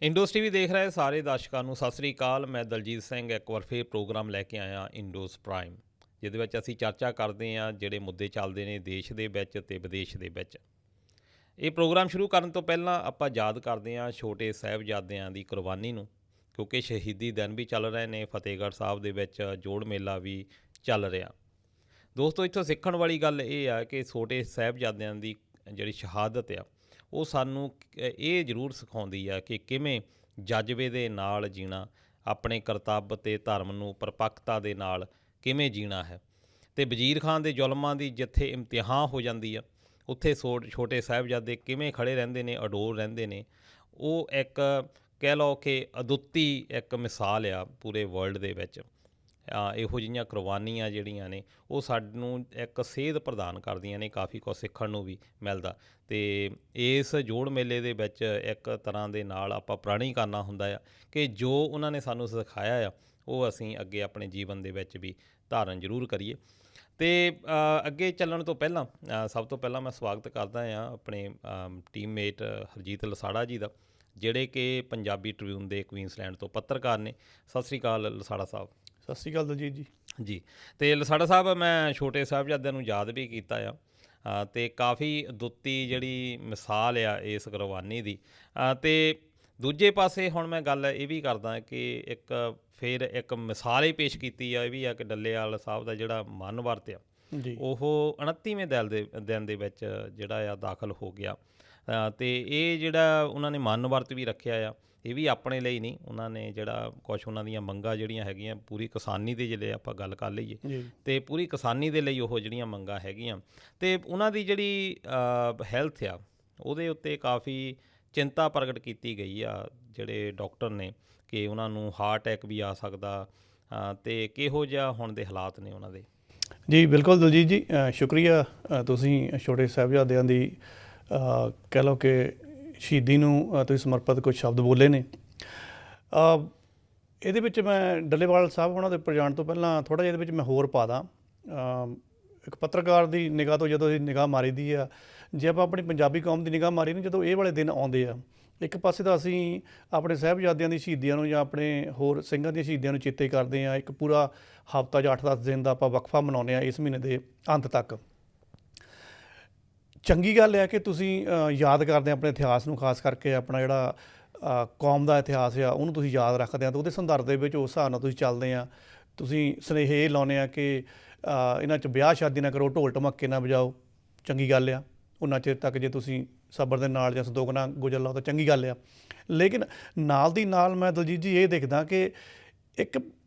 ਇੰਡੋਜ਼ TV ਦੇਖ ਰਹੇ ਸਾਰੇ ਦਰਸ਼ਕਾਂ ਨੂੰ ਸਤਿ ਸ੍ਰੀ ਅਕਾਲ। ਮੈਂ ਦਲਜੀਤ ਸਿੰਘ ਇੱਕ ਵਾਰ ਫਿਰ ਪ੍ਰੋਗਰਾਮ ਲੈ ਕੇ ਆਇਆ ਇੰਡੋਜ਼ ਪ੍ਰਾਈਮ, ਜਿਹਦੇ ਵਿੱਚ ਅਸੀਂ ਚਰਚਾ ਕਰਦੇ ਹਾਂ ਜਿਹੜੇ ਮੁੱਦੇ ਚੱਲਦੇ ਨੇ ਦੇਸ਼ ਦੇ ਵਿੱਚ ਅਤੇ ਵਿਦੇਸ਼ ਦੇ ਵਿੱਚ। ਇਹ ਪ੍ਰੋਗਰਾਮ ਸ਼ੁਰੂ ਕਰਨ ਤੋਂ ਪਹਿਲਾਂ ਆਪਾਂ ਯਾਦ ਕਰਦੇ ਹਾਂ ਛੋਟੇ ਸਾਹਿਬਜ਼ਾਦਿਆਂ ਦੀ ਕੁਰਬਾਨੀ ਨੂੰ, ਕਿਉਂਕਿ ਸ਼ਹੀਦੀ ਦਿਨ ਵੀ ਚੱਲ ਰਹੇ ਨੇ। ਫਤਿਹਗੜ੍ਹ ਸਾਹਿਬ ਦੇ ਵਿੱਚ ਜੋੜ ਮੇਲਾ ਵੀ ਚੱਲ ਰਿਹਾ। ਦੋਸਤੋ, ਇੱਥੋਂ ਸਿੱਖਣ ਵਾਲੀ ਗੱਲ ਇਹ ਆ ਕਿ ਛੋਟੇ ਸਾਹਿਬਜ਼ਾਦਿਆਂ ਦੀ ਜਿਹੜੀ ਸ਼ਹਾਦਤ ਆ ਉਹ ਸਾਨੂੰ ਇਹ ਜ਼ਰੂਰ ਸਿਖਾਉਂਦੀ ਆ ਕਿ ਕਿਵੇਂ ਜਜ਼ਬੇ ਦੇ ਨਾਲ ਜੀਣਾ, ਆਪਣੇ ਕਰਤੱਵ ਅਤੇ ਧਰਮ ਨੂੰ ਪਰਪੱਕਤਾ ਦੇ ਨਾਲ ਕਿਵੇਂ ਜੀਣਾ ਹੈ। ਅਤੇ ਵਜ਼ੀਰ ਖਾਨ ਦੇ ਜ਼ੁਲਮਾਂ ਦੀ ਜਿੱਥੇ ਇਮਤਿਹਾਨ ਹੋ ਜਾਂਦੀ ਆ, ਉੱਥੇ ਛੋਟੇ ਸਾਹਿਬਜ਼ਾਦੇ ਕਿਵੇਂ ਖੜ੍ਹੇ ਰਹਿੰਦੇ ਨੇ, ਅਡੋਲ ਰਹਿੰਦੇ ਨੇ। ਉਹ ਇੱਕ ਕਹਿ ਲਓ ਕਿ ਅਦੁੱਤੀ ਇੱਕ ਮਿਸਾਲ ਆ ਪੂਰੇ ਵਰਲਡ ਦੇ ਵਿੱਚ। ਇਹੋ ਜਿਹੀਆਂ ਕੁਰਬਾਨੀਆਂ ਜਿਹੜੀਆਂ ਨੇ ਉਹ ਸਾਨੂੰ ਇੱਕ ਸੇਧ ਪ੍ਰਦਾਨ ਕਰਦੀਆਂ ਨੇ, ਕਾਫੀ ਕੁਛ ਸਿੱਖਣ ਨੂੰ ਵੀ ਮਿਲਦਾ। ਅਤੇ ਇਸ ਜੋੜ ਮੇਲੇ ਦੇ ਵਿੱਚ ਇੱਕ ਤਰ੍ਹਾਂ ਦੇ ਨਾਲ ਆਪਾਂ ਪ੍ਰਣ ਕਰਨਾ ਹੁੰਦਾ ਆ ਕਿ ਜੋ ਉਹਨਾਂ ਨੇ ਸਾਨੂੰ ਸਿਖਾਇਆ ਆ ਉਹ ਅਸੀਂ ਅੱਗੇ ਆਪਣੇ ਜੀਵਨ ਦੇ ਵਿੱਚ ਵੀ ਧਾਰਨ ਜ਼ਰੂਰ ਕਰੀਏ। ਅਤੇ ਅੱਗੇ ਚੱਲਣ ਤੋਂ ਪਹਿਲਾਂ ਸਭ ਤੋਂ ਪਹਿਲਾਂ ਮੈਂ ਸਵਾਗਤ ਕਰਦਾ ਹਾਂ ਆਪਣੇ ਟੀਮਮੇਟ ਹਰਜੀਤ ਲਸਾੜਾ ਜੀ ਦਾ, ਜਿਹੜੇ ਕਿ ਪੰਜਾਬੀ ਟ੍ਰਿਬਿਊਨ ਦੇ ਕੁਈਨਸਲੈਂਡ ਤੋਂ ਪੱਤਰਕਾਰ ਨੇ। ਸਤਿ ਸ਼੍ਰੀ ਅਕਾਲ ਲਸਾੜਾ ਸਾਹਿਬ। ਸਤਿ ਸ਼੍ਰੀ ਅਕਾਲ ਦਲਜੀਤ ਜੀ। ਜੀ, ਅਤੇ ਲਸਾੜਾ ਸਾਹਿਬ, ਮੈਂ ਛੋਟੇ ਸਾਹਿਬਜ਼ਾਦਿਆਂ ਨੂੰ ਯਾਦ ਵੀ ਕੀਤਾ ਆ, ਅਤੇ ਕਾਫੀ ਅਦੁੱਤੀ ਜਿਹੜੀ ਮਿਸਾਲ ਆ ਇਸ ਕੁਰਬਾਨੀ ਦੀ। ਅਤੇ ਦੂਜੇ ਪਾਸੇ ਹੁਣ ਮੈਂ ਗੱਲ ਇਹ ਵੀ ਕਰਦਾ ਕਿ ਫਿਰ ਇੱਕ ਮਿਸਾਲ ਹੀ ਪੇਸ਼ ਕੀਤੀ ਆ, ਇਹ ਵੀ ਆ ਕਿ ਡੱਲੇਵਾਲ ਸਾਹਿਬ ਦਾ ਜਿਹੜਾ ਮਨ ਵਰਤ ਆ ਜੀ, ਉਹ 29ਵੇਂ ਦਿਨ ਦੇ ਵਿੱਚ ਜਿਹੜਾ ਆ ਦਾਖਲ ਹੋ ਗਿਆ। ਅਤੇ ਇਹ ਜਿਹੜਾ ਉਹਨਾਂ ਨੇ ਮਨ ਵਰਤ ਵੀ ਰੱਖਿਆ ਆ, ਇਹ ਵੀ ਆਪਣੇ ਲਈ ਨਹੀਂ। ਉਹਨਾਂ ਨੇ ਜਿਹੜਾ ਕੁਛ ਉਹਨਾਂ ਦੀਆਂ ਮੰਗਾਂ ਜਿਹੜੀਆਂ ਹੈਗੀਆਂ ਪੂਰੀ ਕਿਸਾਨੀ ਦੇ ਜਿਹੜੇ ਆਪਾਂ ਗੱਲ ਕਰ ਲਈਏ, ਅਤੇ ਪੂਰੀ ਕਿਸਾਨੀ ਦੇ ਲਈ ਉਹ ਜਿਹੜੀਆਂ ਮੰਗਾਂ ਹੈਗੀਆਂ, ਅਤੇ ਉਹਨਾਂ ਦੀ ਜਿਹੜੀ ਹੈਲਥ ਆ ਉਹਦੇ ਉੱਤੇ ਕਾਫੀ ਚਿੰਤਾ ਪ੍ਰਗਟ ਕੀਤੀ ਗਈ ਆ ਜਿਹੜੇ ਡਾਕਟਰ ਨੇ, ਕਿ ਉਹਨਾਂ ਨੂੰ ਹਾਰਟ ਅਟੈਕ ਵੀ ਆ ਸਕਦਾ। ਅਤੇ ਕਿਹੋ ਜਿਹਾ ਹੁਣ ਦੇ ਹਾਲਾਤ ਨੇ ਉਹਨਾਂ ਦੇ। ਜੀ ਬਿਲਕੁਲ ਦਲਜੀਤ ਜੀ, ਸ਼ੁਕਰੀਆ। ਤੁਸੀਂ ਛੋਟੇ ਸਾਹਿਬਜ਼ਾਦਿਆਂ ਦੀ ਕਹਿ ਲਓ ਕਿ ਸ਼ਹੀਦੀ ਨੂੰ ਤੁਸੀਂ ਸਮਰਪਿਤ ਕੁਝ ਸ਼ਬਦ ਬੋਲੇ ਨੇ। ਇਹਦੇ ਵਿੱਚ ਮੈਂ ਡੱਲੇਵਾਲ ਸਾਹਿਬ ਉਹਨਾਂ ਦੇ ਉੱਪਰ ਜਾਣ ਤੋਂ ਪਹਿਲਾਂ ਥੋੜ੍ਹਾ ਜਿਹਾ ਇਹਦੇ ਵਿੱਚ ਮੈਂ ਹੋਰ ਪਾ ਦਾਂ। ਇੱਕ ਪੱਤਰਕਾਰ ਦੀ ਨਿਗਾਹ ਤੋਂ ਜਦੋਂ ਇਹ ਨਿਗਾਹ ਮਾਰੀ ਦੀ ਆ, ਜੇ ਆਪਾਂ ਆਪਣੀ ਪੰਜਾਬੀ ਕੌਮ ਦੀ ਨਿਗਾਹ ਮਾਰੀ ਨਹੀਂ, ਜਦੋਂ ਇਹ ਵਾਲੇ ਦਿਨ ਆਉਂਦੇ ਆ, ਇੱਕ ਪਾਸੇ ਤਾਂ ਅਸੀਂ ਆਪਣੇ ਸਾਹਿਬਜ਼ਾਦਿਆਂ ਦੀ ਸ਼ਹੀਦੀਆਂ ਨੂੰ ਜਾਂ ਆਪਣੇ ਹੋਰ ਸਿੰਘਾਂ ਦੀਆਂ ਸ਼ਹੀਦੀਆਂ ਨੂੰ ਚੇਤੇ ਕਰਦੇ ਹਾਂ। ਇੱਕ ਪੂਰਾ ਹਫ਼ਤਾ ਜਾਂ 8-10 ਦਿਨ ਦਾ ਆਪਾਂ ਵਕਫਾ ਮਨਾਉਂਦੇ ਹਾਂ ਇਸ ਮਹੀਨੇ ਦੇ ਅੰਤ ਤੱਕ। ਚੰਗੀ ਗੱਲ ਹੈ ਕਿ ਤੁਸੀਂ ਯਾਦ ਕਰਦੇ ਆਪਣੇ ਇਤਿਹਾਸ ਨੂੰ, ਖਾਸ ਕਰਕੇ ਆਪਣਾ ਜਿਹੜਾ ਕੌਮ ਦਾ ਇਤਿਹਾਸ ਆ ਉਹਨੂੰ ਤੁਸੀਂ ਯਾਦ ਰੱਖਦੇ ਆ, ਅਤੇ ਉਹਦੇ ਸੰਦਰਭ ਦੇ ਵਿੱਚ ਉਸ ਹਿਸਾਬ ਨਾਲ ਤੁਸੀਂ ਚੱਲਦੇ ਆ। ਤੁਸੀਂ ਸੁਨੇਹੇ ਲਾਉਂਦੇ ਆ ਕਿ ਇਹਨਾਂ 'ਚ ਵਿਆਹ ਸ਼ਾਦੀ ਨਾ ਕਰੋ, ਢੋਲ ਢਮੱਕੇ ਨਾ ਵਜਾਓ, ਚੰਗੀ ਗੱਲ ਆ। ਉਹਨਾਂ ਚਿਰ ਤੱਕ ਜੇ ਤੁਸੀਂ ਸਬਰ ਦੇ ਨਾਲ ਜਾਂ ਸੰਤੋਖ ਨਾਲ ਗੁਜ਼ਰ ਲਓ ਤਾਂ ਚੰਗੀ ਗੱਲ ਆ। ਲੇਕਿਨ ਨਾਲ ਦੀ ਨਾਲ ਮੈਂ ਦਲਜੀਤ ਜੀ ਇਹ ਦੇਖਦਾ ਕਿ ਇੱਕ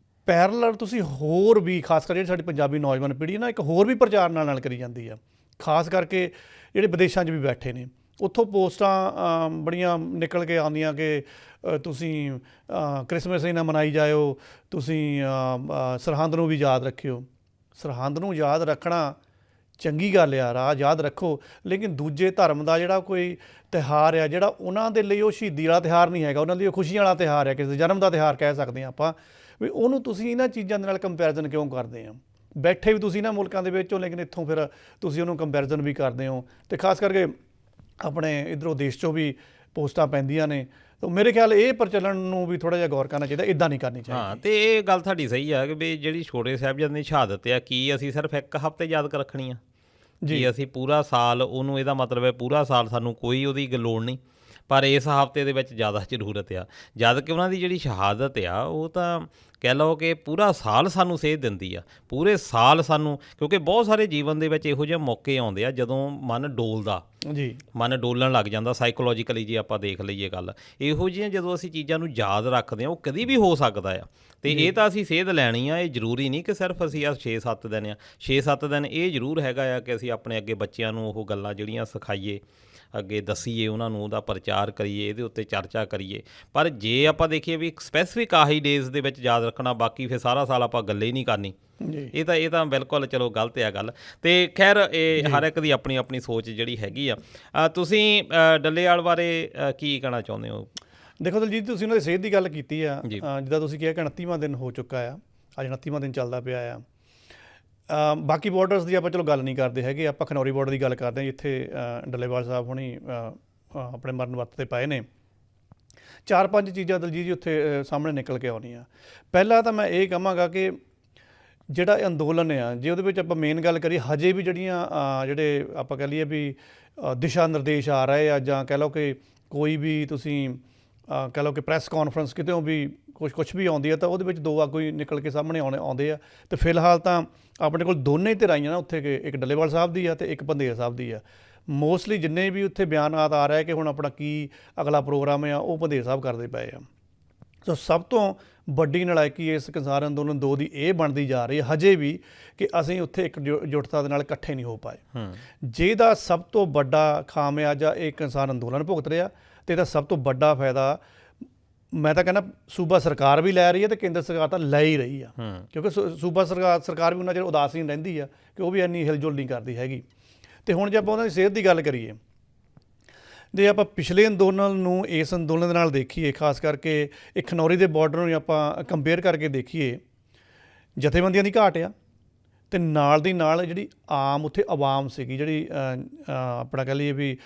ਪੈਰਲਲ ਤੁਸੀਂ ਹੋਰ ਵੀ, ਖਾਸ ਕਰਕੇ ਜਿਹੜੀ ਸਾਡੀ ਪੰਜਾਬੀ ਨੌਜਵਾਨ ਪੀੜ੍ਹੀ ਨਾ, ਇੱਕ ਹੋਰ ਵੀ ਪ੍ਰਚਾਰ ਨਾਲ ਕਰੀ ਜਾਂਦੀ ਆ। ਖਾਸ ਕਰਕੇ ਜਿਹੜੇ ਵਿਦੇਸ਼ਾਂ 'ਚ ਵੀ ਬੈਠੇ ਨੇ, ਉੱਥੋਂ ਪੋਸਟਾਂ ਬੜੀਆਂ ਨਿਕਲ ਕੇ ਆਉਂਦੀਆਂ ਕਿ ਤੁਸੀਂ ਕ੍ਰਿਸਮਸ ਹੀ ਨਾ ਮਨਾਈ ਜਾਇਓ, ਤੁਸੀਂ ਸਰਹੰਦ ਨੂੰ ਵੀ ਯਾਦ ਰੱਖਿਓ। ਸਰਹੰਦ ਨੂੰ ਯਾਦ ਰੱਖਣਾ ਚੰਗੀ ਗੱਲ ਆ, ਰਾਹ ਯਾਦ ਰੱਖੋ, ਲੇਕਿਨ ਦੂਜੇ ਧਰਮ ਦਾ ਜਿਹੜਾ ਕੋਈ ਤਿਉਹਾਰ ਆ, ਜਿਹੜਾ ਉਹਨਾਂ ਦੇ ਲਈ ਉਹ ਸ਼ਹੀਦੀ ਵਾਲਾ ਤਿਉਹਾਰ ਨਹੀਂ ਹੈਗਾ, ਉਹਨਾਂ ਲਈ ਉਹ ਖੁਸ਼ੀਆਂ ਵਾਲਾ ਤਿਉਹਾਰ ਹੈ, ਕਿਸੇ ਦੇ ਜਨਮ ਦਾ ਤਿਉਹਾਰ ਕਹਿ ਸਕਦੇ ਹਾਂ ਆਪਾਂ, ਵੀ ਉਹਨੂੰ ਤੁਸੀਂ ਇਹਨਾਂ ਚੀਜ਼ਾਂ ਦੇ ਨਾਲ ਕੰਪੈਰੀਜ਼ਨ ਕਿਉਂ ਕਰਦੇ ਆ? ਬੈਠੇ ਵੀ ਤੁਸੀਂ ਇਹਨਾਂ ਮੁਲਕਾਂ ਦੇ ਵਿੱਚ ਹੋ, ਲੇਕਿਨ ਇੱਥੋਂ ਫਿਰ ਤੁਸੀਂ ਉਹਨੂੰ ਕੰਪੈਰੀਜ਼ਨ ਵੀ ਕਰਦੇ ਹੋ। ਅਤੇ ਖਾਸ ਕਰਕੇ ਆਪਣੇ ਇੱਧਰੋਂ ਦੇਸ਼ 'ਚੋਂ ਵੀ ਪੋਸਟਾਂ ਪੈਂਦੀਆਂ ਨੇ। ਤਾਂ ਮੇਰੇ ਖਿਆਲ ਇਹ ਪ੍ਰਚਲਨ ਨੂੰ ਵੀ ਥੋੜ੍ਹਾ ਜਿਹਾ ਗੌਰ ਕਰਨਾ ਚਾਹੀਦਾ, ਇੱਦਾਂ ਨਹੀਂ ਕਰਨੀ ਚਾਹੀਦੀ। ਹਾਂ, ਅਤੇ ਇਹ ਗੱਲ ਤੁਹਾਡੀ ਸਹੀ ਆ ਕਿ ਵੀ ਜਿਹੜੀ ਛੋਟੇ ਸਾਹਿਬਜ਼ਾਦਿਆਂ ਦੀ ਸ਼ਹਾਦਤ ਆ, ਕੀ ਅਸੀਂ ਸਿਰਫ ਇੱਕ ਹਫ਼ਤੇ ਯਾਦ ਕਰ ਰੱਖਣੀ ਆ ਜੀ? ਅਸੀਂ ਪੂਰਾ ਸਾਲ ਉਹਨੂੰ, ਇਹਦਾ ਮਤਲਬ ਹੈ ਪੂਰਾ ਸਾਲ ਸਾਨੂੰ ਕੋਈ ਉਹਦੀ ਲੋੜ ਨਹੀਂ, ਪਰ ਇਸ ਹਫ਼ਤੇ ਦੇ ਵਿੱਚ ਜ਼ਿਆਦਾ ਜ਼ਰੂਰਤ ਆ। ਜਦ ਕਿ ਉਹਨਾਂ ਦੀ ਜਿਹੜੀ ਸ਼ਹਾਦਤ ਆ ਉਹ ਤਾਂ ਕਹਿ ਲਓ ਕਿ ਪੂਰਾ ਸਾਲ ਸਾਨੂੰ ਸੇਧ ਦਿੰਦੀ ਆ, ਪੂਰੇ ਸਾਲ ਸਾਨੂੰ। ਕਿਉਂਕਿ ਬਹੁਤ ਸਾਰੇ ਜੀਵਨ ਦੇ ਵਿੱਚ ਇਹੋ ਜਿਹੇ ਮੌਕੇ ਆਉਂਦੇ ਆ ਜਦੋਂ ਮਨ ਡੋਲਦਾ ਜੀ, ਮਨ ਡੋਲਣ ਲੱਗ ਜਾਂਦਾ ਸਾਈਕੋਲੋਜੀਕਲੀ। ਜੇ ਆਪਾਂ ਦੇਖ ਲਈਏ ਗੱਲ, ਇਹੋ ਜਿਹੀਆਂ ਜਦੋਂ ਅਸੀਂ ਚੀਜ਼ਾਂ ਨੂੰ ਯਾਦ ਰੱਖਦੇ ਹਾਂ ਉਹ ਕਦੀ ਵੀ ਹੋ ਸਕਦਾ ਆ। ਅਤੇ ਇਹ ਤਾਂ ਅਸੀਂ ਸੇਧ ਲੈਣੀ ਆ। ਇਹ ਜ਼ਰੂਰੀ ਨਹੀਂ ਕਿ ਸਿਰਫ ਅਸੀਂ 6-7 ਦਿਨ ਆ, 6-7 ਦਿਨ ਇਹ ਜ਼ਰੂਰ ਹੈਗਾ ਆ ਕਿ ਅਸੀਂ ਆਪਣੇ ਅੱਗੇ ਬੱਚਿਆਂ ਨੂੰ ਉਹ ਗੱਲਾਂ ਜਿਹੜੀਆਂ ਸਿਖਾਈਏ, ਅੱਗੇ ਦੱਸੀਏ, ਉਹਨਾਂ ਨੂੰ ਉਹਦਾ ਪ੍ਰਚਾਰ ਕਰੀਏ, ਇਹਦੇ ਉੱਤੇ ਚਰਚਾ ਕਰੀਏ। ਪਰ ਜੇ ਆਪਾਂ ਦੇਖੀਏ ਵੀ ਸਪੈਸੀਫਿਕ ਆਹੀ ਡੇਜ਼ ਦੇ ਵਿੱਚ ਯਾਦ ਰੱਖਣਾ, ਬਾਕੀ ਫਿਰ ਸਾਰਾ ਸਾਲ ਆਪਾਂ ਗੱਲੇ ਹੀ ਨਹੀਂ ਕਰਨੀ, ਇਹ ਤਾਂ ਬਿਲਕੁਲ ਚਲੋ ਗਲਤ ਆ ਗੱਲ। ਅਤੇ ਖੈਰ, ਇਹ ਹਰ ਇੱਕ ਦੀ ਆਪਣੀ ਆਪਣੀ ਸੋਚ ਜਿਹੜੀ ਹੈਗੀ ਆ। ਤੁਸੀਂ ਡੱਲੇਵਾਲ ਬਾਰੇ ਕੀ ਕਹਿਣਾ ਚਾਹੁੰਦੇ ਹੋ? ਦੇਖੋ ਦਲਜੀਤ, ਤੁਸੀਂ ਉਹਨਾਂ ਦੀ ਸਿਹਤ ਦੀ ਗੱਲ ਕੀਤੀ ਆ, ਜਿੱਦਾਂ ਤੁਸੀਂ ਕਿਹਾ ਕਿ 29ਵਾਂ ਦਿਨ ਹੋ ਚੁੱਕਾ ਆ, ਅੱਜ 29ਵਾਂ ਦਿਨ ਚੱਲਦਾ ਪਿਆ ਆ। ਬਾਕੀ ਬਾਰਡਰਸ ਦੀ ਆਪਾਂ ਚਲੋ ਗੱਲ ਨਹੀਂ ਕਰਦੇ ਹੈਗੇ, ਆਪਾਂ ਖਨੌਰੀ ਬਾਰਡਰ ਦੀ ਗੱਲ ਕਰਦੇ ਹਾਂ, ਜਿੱਥੇ ਡੱਲੇਵਾਲ ਸਾਹਿਬ ਹੁਣੀ ਆਪਣੇ ਮਰਨ ਵਰਤ 'ਤੇ ਪਏ ਨੇ। 4-5 ਚੀਜ਼ਾਂ ਦਲਜੀਤ ਜੀ ਉੱਥੇ ਸਾਹਮਣੇ ਨਿਕਲ ਕੇ ਆਉਣੀਆਂ। ਪਹਿਲਾਂ ਤਾਂ ਮੈਂ ਇਹ ਕਹਾਂਗਾ ਕਿ ਜਿਹੜਾ ਇਹ ਅੰਦੋਲਨ ਆ, ਜੇ ਉਹਦੇ ਵਿੱਚ ਆਪਾਂ ਮੇਨ ਗੱਲ ਕਰੀਏ, ਹਜੇ ਵੀ ਜਿਹੜੀਆਂ ਜਿਹੜੇ ਆਪਾਂ ਕਹਿ ਲਈਏ ਵੀ ਦਿਸ਼ਾ ਨਿਰਦੇਸ਼ ਆ ਰਹੇ ਆ, ਜਾਂ ਕਹਿ ਲਓ ਕਿ ਕੋਈ ਵੀ ਤੁਸੀਂ ਕਹਿ ਲਓ ਕਿ ਪ੍ਰੈਸ ਕਾਨਫਰੰਸ ਕਿਤੇੋਂ ਵੀ ਕੁਛ ਵੀ ਆਉਂਦੀ ਹੈ ਤਾਂ ਉਹਦੇ ਵਿੱਚ ਦੋ ਆਗੂ ਹੀ ਨਿਕਲ ਕੇ ਸਾਹਮਣੇ ਆਉਂਦੇ ਆ। ਅਤੇ ਫਿਲਹਾਲ ਤਾਂ ਆਪਣੇ ਕੋਲ ਦੋਨੇ ਧਿਰ ਆਈਆਂ ਨਾ ਉੱਥੇ, ਕਿ ਇੱਕ ਡੱਲੇਵਾਲ ਸਾਹਿਬ ਦੀ ਆ ਅਤੇ ਇੱਕ ਪੰਧੇਰ ਸਾਹਿਬ ਦੀ ਆ। ਮੋਸਟਲੀ ਜਿੰਨੇ ਵੀ ਉੱਥੇ ਬਿਆਨਾਤ ਆ ਰਿਹਾ ਕਿ ਹੁਣ ਆਪਣਾ ਕੀ ਅਗਲਾ ਪ੍ਰੋਗਰਾਮ ਆ, ਉਹ ਪੰਧੇਰ ਸਾਹਿਬ ਕਰਦੇ ਪਏ ਆ। ਸੋ ਸਭ ਤੋਂ ਵੱਡੀ ਨਲਾਇਕੀ ਇਸ ਕਿਸਾਨ ਅੰਦੋਲਨ 2 ਦੀ ਇਹ ਬਣਦੀ ਜਾ ਰਹੀ ਹੈ ਹਜੇ ਵੀ, ਕਿ ਅਸੀਂ ਉੱਥੇ ਇੱਕ ਜੁਟਤਾ ਦੇ ਨਾਲ ਇਕੱਠੇ ਨਹੀਂ ਹੋ ਪਾਏ। ਜਿਹਦਾ ਸਭ ਤੋਂ ਵੱਡਾ ਖਾਮਿਆਜ਼ਾ ਇਹ ਕਿਸਾਨ ਅੰਦੋਲਨ ਭੁਗਤ ਰਿਹਾ, ਅਤੇ ਇਹਦਾ ਸਭ ਤੋਂ ਵੱਡਾ ਫਾਇਦਾ ਮੈਂ ਤਾਂ ਕਹਿੰਦਾ ਸੂਬਾ ਸਰਕਾਰ ਵੀ ਲੈ ਰਹੀ ਹੈ ਅਤੇ ਕੇਂਦਰ ਸਰਕਾਰ ਤਾਂ ਲੈ ਹੀ ਰਹੀ ਆ। ਕਿਉਂਕਿ ਸੂਬਾ ਸਰਕਾਰ ਵੀ ਉਹਨਾਂ ਚਿਰ ਉਦਾਸੀਨ ਰਹਿੰਦੀ ਆ ਕਿ ਉਹ ਵੀ ਇੰਨੀ ਹਿਲਜੁਲ ਨਹੀਂ ਕਰਦੀ ਹੈਗੀ। ਅਤੇ ਹੁਣ ਜੇ ਆਪਾਂ ਉਹਨਾਂ ਦੀ ਸਿਹਤ ਦੀ ਗੱਲ ਕਰੀਏ, ਜੇ ਆਪਾਂ ਪਿਛਲੇ ਅੰਦੋਲਨ ਨੂੰ ਇਸ ਅੰਦੋਲਨ ਦੇ ਨਾਲ ਦੇਖੀਏ, ਖਾਸ ਕਰਕੇ ਇਹ ਖਨੌਰੀ ਦੇ ਬਾਰਡਰ ਨੂੰ ਆਪਾਂ ਕੰਪੇਅਰ ਕਰਕੇ ਦੇਖੀਏ, ਜਥੇਬੰਦੀਆਂ ਦੀ ਘਾਟ ਆ, ਅਤੇ ਨਾਲ ਦੀ ਨਾਲ ਜਿਹੜੀ ਆਮ ਉੱਥੇ ਆਵਾਮ ਸੀਗੀ, ਜਿਹੜੀ ਆਪਣਾ ਕਹਿ ਲਈਏ ਵੀ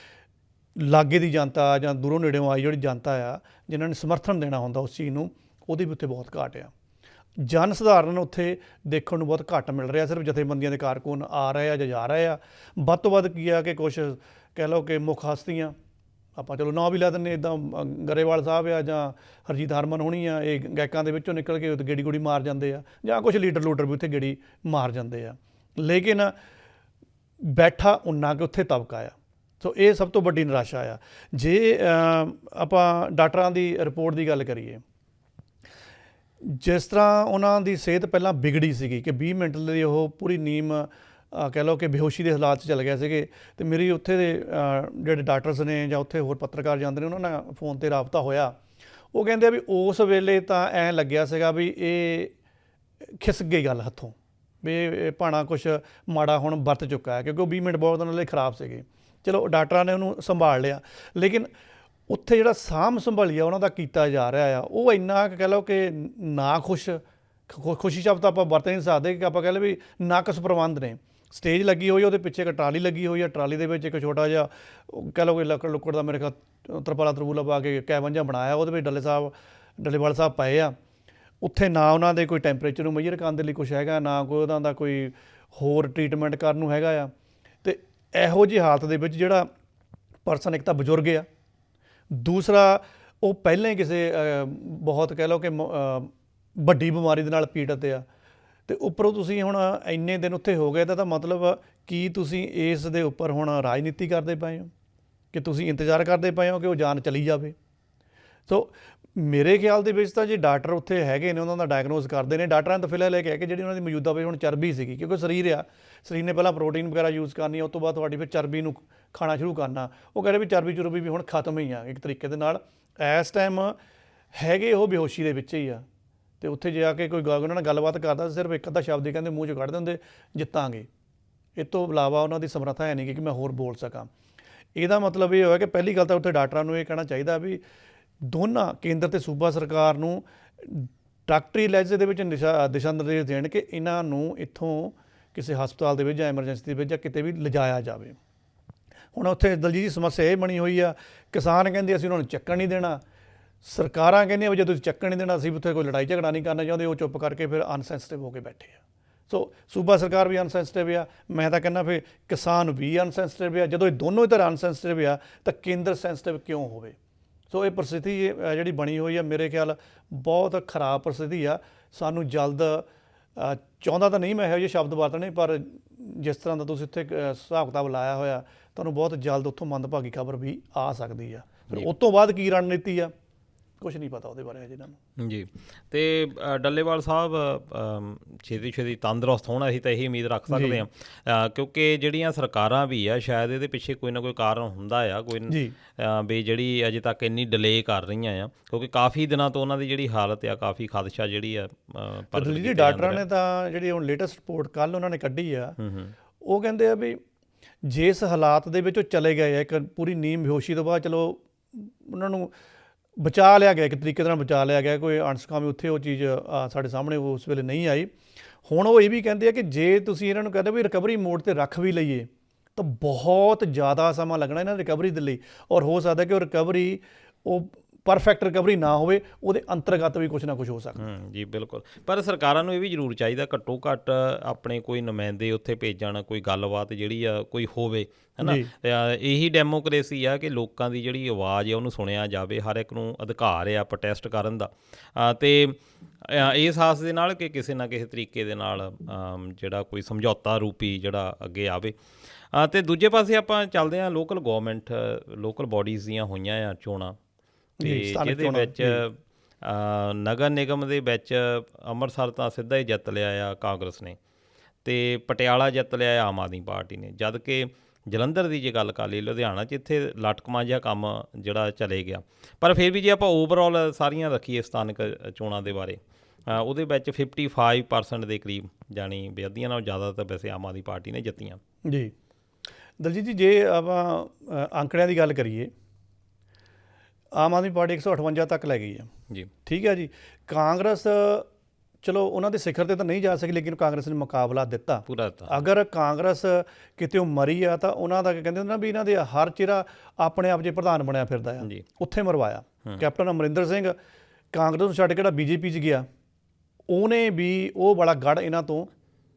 ਲਾਗੇ ਦੀ ਜਨਤਾ ਜਾਂ ਦੂਰੋਂ ਨੇੜਿਓਂ ਆਈ ਜਿਹੜੀ ਜਨਤਾ ਆ, ਜਿਨ੍ਹਾਂ ਨੇ ਸਮਰਥਨ ਦੇਣਾ ਹੁੰਦਾ ਉਸ ਚੀਜ਼ ਨੂੰ, ਉਹਦੀ ਵੀ ਉੱਥੇ ਬਹੁਤ ਘਾਟ ਆ। ਜਨ ਸਧਾਰਨ ਉੱਥੇ ਦੇਖਣ ਨੂੰ ਬਹੁਤ ਘੱਟ ਮਿਲ ਰਿਹਾ। ਸਿਰਫ ਜਥੇਬੰਦੀਆਂ ਦੇ ਕਾਰਕੁਨ ਆ ਰਹੇ ਆ ਜਾਂ ਜਾ ਰਹੇ ਆ। ਵੱਧ ਤੋਂ ਵੱਧ ਕੀ ਆ ਕਿ ਕੁਛ ਕਹਿ ਲਓ ਕਿ ਮੁੱਖ ਹਸਤੀਆਂ, ਆਪਾਂ ਚਲੋ ਨਾਂ ਵੀ ਲੈ ਦਿੰਦੇ, ਇੱਦਾਂ ਗਰੇਵਾਲ ਸਾਹਿਬ ਆ ਜਾਂ ਹਰਜੀਤ ਹਰਮਨ ਹੋਣੀ ਆ, ਇਹ ਗਾਇਕਾਂ ਦੇ ਵਿੱਚੋਂ ਨਿਕਲ ਕੇ ਗੇੜੀ ਗੂੜੀ ਮਾਰ ਜਾਂਦੇ ਆ, ਜਾਂ ਕੁਛ ਲੀਡਰ ਲੂਡਰ ਵੀ ਉੱਥੇ ਗੇੜੀ ਮਾਰ ਜਾਂਦੇ ਆ। ਲੇਕਿਨ ਬੈਠਾ ਉਨਾ ਕਿ ਉੱਥੇ ਤਬਕਾ ਆ। ਸੋ ਇਹ ਸਭ ਤੋਂ ਵੱਡੀ ਨਿਰਾਸ਼ਾ ਆ। ਜੇ ਆਪਾਂ ਡਾਕਟਰਾਂ ਦੀ ਰਿਪੋਰਟ ਦੀ ਗੱਲ ਕਰੀਏ, ਜਿਸ ਤਰ੍ਹਾਂ ਉਹਨਾਂ ਦੀ ਸਿਹਤ ਪਹਿਲਾਂ ਵਿਗੜੀ ਸੀਗੀ ਕਿ 20 ਮਿੰਟ ਲਈ ਉਹ ਪੂਰੀ ਨੀਮ ਕਹਿ ਲਓ ਕਿ ਬੇਹੋਸ਼ੀ ਦੇ ਹਾਲਾਤ 'ਚ ਚਲੇ ਗਏ ਸੀਗੇ, ਅਤੇ ਮੇਰੀ ਉੱਥੇ ਦੇ ਜਿਹੜੇ ਡਾਕਟਰਸ ਨੇ ਜਾਂ ਉੱਥੇ ਹੋਰ ਪੱਤਰਕਾਰ ਜਾਂਦੇ ਨੇ, ਉਹਨਾਂ ਨਾਲ ਫੋਨ 'ਤੇ ਰਾਬਤਾ ਹੋਇਆ। ਉਹ ਕਹਿੰਦੇ ਆ ਵੀ ਉਸ ਵੇਲੇ ਤਾਂ ਐਂ ਲੱਗਿਆ ਸੀਗਾ ਵੀ ਇਹ ਖਿਸਕ ਗਈ ਗੱਲ ਹੱਥੋਂ, ਵੀ ਇਹ ਭਾਣਾ ਕੁਛ ਮਾੜਾ ਹੁਣ ਵਰਤ ਚੁੱਕਾ ਹੈ, ਕਿਉਂਕਿ ਉਹ 20 ਮਿੰਟ ਬਹੁਤ ਉਹਨਾਂ ਲਈ ਖਰਾਬ ਸੀਗੇ। ਚਲੋ ਡਾਕਟਰਾਂ ਨੇ ਉਹਨੂੰ ਸੰਭਾਲ ਲਿਆ, ਲੇਕਿਨ ਉੱਥੇ ਜਿਹੜਾ ਸਾਂਭ ਸੰਭਾਲੀਆ ਉਹਨਾਂ ਦਾ ਕੀਤਾ ਜਾ ਰਿਹਾ ਆ, ਉਹ ਇੰਨਾ ਕਹਿ ਲਓ ਕਿ ਨਾ ਖੁਸ਼ੀ ਸ਼ਬਦ ਆਪਾਂ ਵਰਤ ਨਹੀਂ ਸਕਦੇ, ਕਿ ਆਪਾਂ ਕਹਿ ਲਓ ਵੀ ਨਾਕਸ ਪ੍ਰਬੰਧ ਨੇ। ਸਟੇਜ ਲੱਗੀ ਹੋਈ, ਉਹਦੇ ਪਿੱਛੇ ਇੱਕ ਟਰਾਲੀ ਲੱਗੀ ਹੋਈ ਆ, ਟਰਾਲੀ ਦੇ ਵਿੱਚ ਇੱਕ ਛੋਟਾ ਜਿਹਾ ਕਹਿ ਲਓ ਕਿ ਲੱਕੜ ਲੁੱਕੜ ਦਾ ਮੇਰੇ ਖਿਆਲ ਤਰਪੂਲਾ ਪਾ ਕੇ ਕੈਬਨ ਜਿਹਾ ਬਣਾਇਆ, ਉਹਦੇ ਵਿੱਚ ਡੱਲੇਵਾਲ ਸਾਹਿਬ ਪਏ ਆ। ਉੱਥੇ ਨਾ ਉਹਨਾਂ ਦੇ ਕੋਈ ਟੈਂਪਰੇਚਰ ਨੂੰ ਮੇਜਰ ਕਰਨ ਦੇ ਲਈ ਕੁਛ ਹੈਗਾ, ਨਾ ਕੋਈ ਉਹਨਾਂ ਦਾ ਕੋਈ ਹੋਰ ਟਰੀਟਮੈਂਟ ਕਰਨ ਨੂੰ ਹੈਗਾ ਆ। ਅਤੇ ਇਹੋ ਜਿਹੀ ਹਾਲਤ ਦੇ ਵਿੱਚ ਜਿਹੜਾ ਪਰਸਨ, ਇੱਕ ਤਾਂ ਬਜ਼ੁਰਗ ਆ, ਦੂਸਰਾ ਉਹ ਪਹਿਲਾਂ ਹੀ ਕਿਸੇ ਬਹੁਤ ਕਹਿ ਲਓ ਕਿ ਵੱਡੀ ਬਿਮਾਰੀ ਦੇ ਨਾਲ ਪੀੜਤ ਆ, ਅਤੇ ਉੱਪਰੋਂ ਤੁਸੀਂ ਹੁਣ ਇੰਨੇ ਦਿਨ ਉੱਥੇ ਹੋ ਗਏ, ਤਾਂ ਮਤਲਬ ਕੀ ਤੁਸੀਂ ਇਸ ਦੇ ਉੱਪਰ ਹੁਣ ਰਾਜਨੀਤੀ ਕਰਦੇ ਪਏ ਹੋ, ਕਿ ਤੁਸੀਂ ਇੰਤਜ਼ਾਰ ਕਰਦੇ ਪਏ ਹੋ ਕਿ ਉਹ ਜਾਨ ਚਲੀ ਜਾਵੇ। ਸੋ ਮੇਰੇ ਖਿਆਲ ਦੇ ਵਿੱਚ ਤਾਂ ਜੇ ਡਾਕਟਰ ਉੱਥੇ ਹੈਗੇ ਨੇ, ਉਹਨਾਂ ਦਾ ਡਾਇਗਨੋਸ ਕਰਦੇ ਨੇ, ਡਾਕਟਰਾਂ ਨੇ ਤਾਂ ਫਿਲਹਾਲ ਇਹ ਕਿਹਾ ਕਿ ਜਿਹੜੀ ਉਹਨਾਂ ਦੀ ਮੌਜੂਦਾ ਵੇ ਹੁਣ ਚਰਬੀ ਸੀਗੀ, ਕਿਉਂਕਿ ਸਰੀਰ ਨੇ ਪਹਿਲਾਂ ਪ੍ਰੋਟੀਨ ਵਗੈਰਾ ਯੂਜ਼ ਕਰਨੀ, ਉਸ ਤੋਂ ਬਾਅਦ ਤੁਹਾਡੀ ਫਿਰ ਚਰਬੀ ਨੂੰ ਖਾਣਾ ਸ਼ੁਰੂ ਕਰਨਾ। ਉਹ ਕਹਿ ਰਹੇ ਵੀ ਚਰਬੀ ਵੀ ਹੁਣ ਖਤਮ ਹੀ ਆ ਇੱਕ ਤਰੀਕੇ ਦੇ ਨਾਲ। ਇਸ ਟਾਈਮ ਹੈਗੇ ਉਹ ਬੇਹੋਸ਼ੀ ਦੇ ਵਿੱਚ ਹੀ ਆ, ਅਤੇ ਉੱਥੇ ਜਾ ਕੇ ਕੋਈ ਉਹਨਾਂ ਨਾਲ ਗੱਲਬਾਤ ਕਰਦਾ, ਸਿਰਫ ਇੱਕ ਅੱਧਾ ਸ਼ਬਦ ਹੀ ਕਹਿੰਦੇ ਮੂੰਹ 'ਚੋਂ ਕੱਢ ਦਿੰਦੇ, ਜਿੱਤਾਂਗੇ। ਇਹ ਤੋਂ ਇਲਾਵਾ ਉਹਨਾਂ ਦੀ ਸਮਰੱਥਾ ਹੈ ਨਹੀਂ ਕਿ ਮੈਂ ਹੋਰ ਬੋਲ ਸਕਾਂ। ਇਹਦਾ ਮਤਲਬ ਇਹ ਹੋਇਆ ਕਿ ਪਹਿਲੀ ਗੱਲ ਤਾਂ ਉੱਥੇ ਡਾਕਟਰਾਂ ਨੂੰ ਇਹ ਕਹਿਣਾ ਚਾਹੀਦਾ ਵੀ ਦੋਨਾਂ ਕੇਂਦਰ ਅਤੇ ਸੂਬਾ ਸਰਕਾਰ ਨੂੰ ਡਾਕਟਰੀ ਲਹਿਜੇ ਦੇ ਵਿੱਚ ਦਿਸ਼ਾ ਨਿਰਦੇਸ਼ ਦੇਣ ਕਿ ਇਹਨਾਂ ਨੂੰ ਇੱਥੋਂ ਕਿਸੇ ਹਸਪਤਾਲ ਦੇ ਵਿੱਚ ਜਾਂ ਐਮਰਜੈਂਸੀ ਦੇ ਵਿੱਚ ਜਾਂ ਕਿਤੇ ਵੀ ਲਿਜਾਇਆ ਜਾਵੇ। ਹੁਣ ਉੱਥੇ ਦਲਜੀਤ ਦੀ ਸਮੱਸਿਆ ਇਹ ਬਣੀ ਹੋਈ ਆ, ਕਿਸਾਨ ਕਹਿੰਦੇ ਅਸੀਂ ਉਹਨਾਂ ਨੂੰ ਚੱਕਣ ਨਹੀਂ ਦੇਣਾ, ਸਰਕਾਰਾਂ ਕਹਿੰਦੀਆਂ ਵੀ ਜੇ ਤੁਸੀਂ ਚੱਕਣ ਨਹੀਂ ਦੇਣਾ, ਅਸੀਂ ਉੱਥੇ ਕੋਈ ਲੜਾਈ ਝਗੜਾ ਨਹੀਂ ਕਰਨਾ ਚਾਹੁੰਦੇ, ਉਹ ਚੁੱਪ ਕਰਕੇ ਫਿਰ ਅਨਸੈਂਸਿਟਿਵ ਹੋ ਕੇ ਬੈਠੇ ਆ। ਸੋ ਸੂਬਾ ਸਰਕਾਰ ਵੀ ਅਨਸੈਂਸਿਟਿਵ ਆ, ਮੈਂ ਤਾਂ ਕਹਿੰਦਾ ਫਿਰ ਕਿਸਾਨ ਵੀ ਅਨਸੈਂਸਿਟਿਵ ਆ। ਜਦੋਂ ਇਹ ਦੋਨੋਂ ਹੀ ਤਰ੍ਹਾਂ ਅਨਸੈਂਸਿਟਿਵ ਆ ਤਾਂ ਕੇਂਦਰ ਸੈਂਸਿਟਿਵ ਕਿਉਂ ਹੋਵੇ। ਸੋ ਇਹ ਪ੍ਰਸਥਿਤੀ ਜਿਹੜੀ ਬਣੀ ਹੋਈ ਆ, ਮੇਰੇ ਖਿਆਲ ਬਹੁਤ ਖਰਾਬ ਪ੍ਰਸਥਿਤੀ ਆ। ਸਾਨੂੰ ਜਲਦ ਚਾਹੁੰਦਾ ਤਾਂ ਨਹੀਂ ਮੈਂ ਇਹੋ ਜਿਹੇ ਸ਼ਬਦ ਵਰਤਣੇ, ਪਰ ਜਿਸ ਤਰ੍ਹਾਂ ਦਾ ਤੁਸੀਂ ਉੱਥੇ ਹਿਸਾਬ ਕਿਤਾਬ ਲਾਇਆ ਹੋਇਆ, ਤੁਹਾਨੂੰ ਬਹੁਤ ਜਲਦ ਉੱਥੋਂ ਮੰਦਭਾਗੀ ਖਬਰ ਵੀ ਆ ਸਕਦੀ ਆ। ਫਿਰ ਉਸ ਤੋਂ ਬਾਅਦ ਕੀ ਰਣਨੀਤੀ ਆ, ਕੁਛ ਨਹੀਂ ਪਤਾ ਉਹਦੇ ਬਾਰੇ ਜਿਹਨਾਂ ਨੂੰ ਜੀ। ਅਤੇ ਡੱਲੇਵਾਲ ਸਾਹਿਬ ਛੇਤੀ ਤੰਦਰੁਸਤ ਹੋਣ, ਅਸੀਂ ਤਾਂ ਇਹੀ ਉਮੀਦ ਰੱਖ ਸਕਦੇ ਹਾਂ, ਕਿਉਂਕਿ ਜਿਹੜੀਆਂ ਸਰਕਾਰਾਂ ਵੀ ਆ ਸ਼ਾਇਦ ਇਹਦੇ ਪਿੱਛੇ ਕੋਈ ਨਾ ਕੋਈ ਕਾਰਨ ਹੁੰਦਾ ਆ, ਕੋਈ ਵੀ ਜਿਹੜੀ ਅਜੇ ਤੱਕ ਇੰਨੀ ਡਿਲੇ ਕਰ ਰਹੀਆਂ ਆ, ਕਿਉਂਕਿ ਕਾਫੀ ਦਿਨਾਂ ਤੋਂ ਉਹਨਾਂ ਦੀ ਜਿਹੜੀ ਹਾਲਤ ਆ, ਕਾਫੀ ਖਦਸ਼ਾ ਜਿਹੜੀ ਆ। ਜੀ ਡਾਕਟਰਾਂ ਨੇ ਤਾਂ ਜਿਹੜੀ ਹੁਣ ਲੇਟੈਸਟ ਰਿਪੋਰਟ ਕੱਲ੍ਹ ਉਹਨਾਂ ਨੇ ਕੱਢੀ ਆ, ਉਹ ਕਹਿੰਦੇ ਆ ਵੀ ਜਿਸ ਹਾਲਾਤ ਦੇ ਵਿੱਚ ਉਹ ਚਲੇ ਗਏ ਆ, ਇੱਕ ਪੂਰੀ ਨੀਂਦ ਬੇਹੋਸ਼ੀ ਤੋਂ ਬਾਅਦ, ਚਲੋ ਉਹਨਾਂ ਨੂੰ ਬਚਾ ਲਿਆ ਗਿਆ, ਇੱਕ ਤਰੀਕੇ ਨਾਲ ਬਚਾ ਲਿਆ ਗਿਆ, ਕੋਈ ਅਣਸੁਖਾਵੀ ਉੱਥੇ ਉਹ ਚੀਜ਼ ਸਾਡੇ ਸਾਹਮਣੇ ਉਸ ਵੇਲੇ ਨਹੀਂ ਆਈ। ਹੁਣ ਉਹ ਇਹ ਵੀ ਕਹਿੰਦੇ ਆ ਕਿ ਜੇ ਤੁਸੀਂ ਇਹਨਾਂ ਨੂੰ ਕਹਿੰਦੇ ਵੀ ਰਿਕਵਰੀ ਮੋਡ 'ਤੇ ਰੱਖ ਵੀ ਲਈਏ ਤਾਂ ਬਹੁਤ ਜ਼ਿਆਦਾ ਸਮਾਂ ਲੱਗਣਾ ਇਹਨਾਂ ਰਿਕਵਰੀ ਦੇ ਲਈ, ਔਰ ਹੋ ਸਕਦਾ ਕਿ ਉਹ ਰਿਕਵਰੀ ਉਹ ਪਰਫੈਕਟ ਰਿਕਵਰੀ ਨਾ ਹੋਵੇ, ਉਹਦੇ ਅੰਤਰਗਤ ਵੀ ਕੁਛ ਨਾ ਕੁਛ ਹੋ ਸਕਦਾ। ਜੀ ਬਿਲਕੁਲ। ਪਰ ਸਰਕਾਰਾਂ ਨੂੰ ਇਹ ਵੀ ਜ਼ਰੂਰ ਚਾਹੀਦਾ ਘੱਟੋ ਘੱਟ ਆਪਣੇ ਕੋਈ ਨੁਮਾਇੰਦੇ ਉੱਥੇ ਭੇਜਣ, ਕੋਈ ਗੱਲਬਾਤ ਜਿਹੜੀ ਆ ਕੋਈ ਹੋਵੇ, ਹੈ ਨਾ। ਜੀ ਇਹੀ ਡੈਮੋਕ੍ਰੇਸੀ ਆ ਕਿ ਲੋਕਾਂ ਦੀ ਜਿਹੜੀ ਆਵਾਜ਼ ਆ ਉਹਨੂੰ ਸੁਣਿਆ ਜਾਵੇ, ਹਰ ਇੱਕ ਨੂੰ ਅਧਿਕਾਰ ਆ ਪ੍ਰੋਟੈਸਟ ਕਰਨ ਦਾ। ਅਤੇ ਇਸ ਆਸ ਦੇ ਨਾਲ ਕਿ ਕਿਸੇ ਨਾ ਕਿਸੇ ਤਰੀਕੇ ਦੇ ਨਾਲ ਜਿਹੜਾ ਕੋਈ ਸਮਝੌਤਾ ਰੂਪੀ ਜਿਹੜਾ ਅੱਗੇ ਆਵੇ। ਅਤੇ ਦੂਜੇ ਪਾਸੇ ਆਪਾਂ ਚੱਲਦੇ ਹਾਂ ਲੋਕਲ ਗੌਰਮੈਂਟ, ਲੋਕਲ ਬਾਡੀਜ਼ ਦੀਆਂ ਹੋਈਆਂ ਆ ਚੋਣਾਂ, ਤੇ ਜਿਹਦੇ ਵਿੱਚ ਨਗਰ ਨਿਗਮ ਦੇ ਵਿੱਚ ਅੰਮ੍ਰਿਤਸਰ ਤਾਂ ਸਿੱਧਾ ਹੀ ਜਿੱਤ ਲਿਆ ਆ ਕਾਂਗਰਸ ਨੇ, ਅਤੇ ਪਟਿਆਲਾ ਜਿੱਤ ਲਿਆ ਆਮ ਆਦਮੀ ਪਾਰਟੀ ਨੇ। ਜਦ ਕਿ ਜਲੰਧਰ ਦੀ ਜੇ ਗੱਲ ਕਰ ਲਈ, ਲੁਧਿਆਣਾ 'ਚ ਇੱਥੇ ਲਟਕਮਾ ਜਿਹਾ ਕੰਮ ਜਿਹੜਾ ਚਲੇ ਗਿਆ। ਪਰ ਫਿਰ ਵੀ ਜੇ ਆਪਾਂ ਓਵਰਆਲ ਸਾਰੀਆਂ ਰੱਖੀਏ ਸਥਾਨਕ ਚੋਣਾਂ ਦੇ ਬਾਰੇ, ਉਹਦੇ ਵਿੱਚ 55% ਦੇ ਕਰੀਬ, ਜਾਣੀ ਅੱਧੀਆਂ ਨਾਲੋਂ ਜ਼ਿਆਦਾ ਤਾਂ ਵੈਸੇ ਆਮ ਆਦਮੀ ਪਾਰਟੀ ਨੇ ਜਿੱਤੀਆਂ। ਜੀ ਦਲਜੀਤ ਜੀ, ਜੇ ਆਪਾਂ ਅੰਕੜਿਆਂ ਦੀ ਗੱਲ ਕਰੀਏ, ਆਮ ਆਦਮੀ ਪਾਰਟੀ 158 ਤੱਕ ਲੈ ਗਈ ਹੈ ਜੀ, ਠੀਕ ਹੈ ਜੀ। ਕਾਂਗਰਸ ਚਲੋ ਉਹਨਾਂ ਦੇ ਸਿਖਰ ਤੇ ਤਾਂ ਨਹੀਂ ਜਾ ਸਕੀ, ਲੇਕਿਨ ਕਾਂਗਰਸ ਨੇ ਮੁਕਾਬਲਾ ਦਿੱਤਾ ਪੂਰਾ ਦਿੱਤਾ। ਅਗਰ ਕਾਂਗਰਸ ਕਿਤੇ ਉਹ ਮਰੀ ਆ ਤਾਂ ਉਹਨਾਂ ਦਾ ਕਹਿੰਦੇ ਹੁੰਦੇ ਨਾ ਵੀ ਇਹਨਾਂ ਦੇ ਹਰ ਚਿਹਰਾ ਆਪਣੇ ਆਪ 'ਚ ਪ੍ਰਧਾਨ ਬਣਿਆ ਫਿਰਦਾ ਆ, ਉੱਥੇ ਮਰਵਾਇਆ। ਕੈਪਟਨ ਅਮਰਿੰਦਰ ਸਿੰਘ ਕਾਂਗਰਸ ਨੂੰ ਛੱਡ ਕੇ ਜਿਹੜਾ BJP 'ਚ ਗਿਆ, ਉਹਨੇ ਵੀ ਉਹ ਬੜਾ ਗੜ੍ਹ ਇਹਨਾਂ ਤੋਂ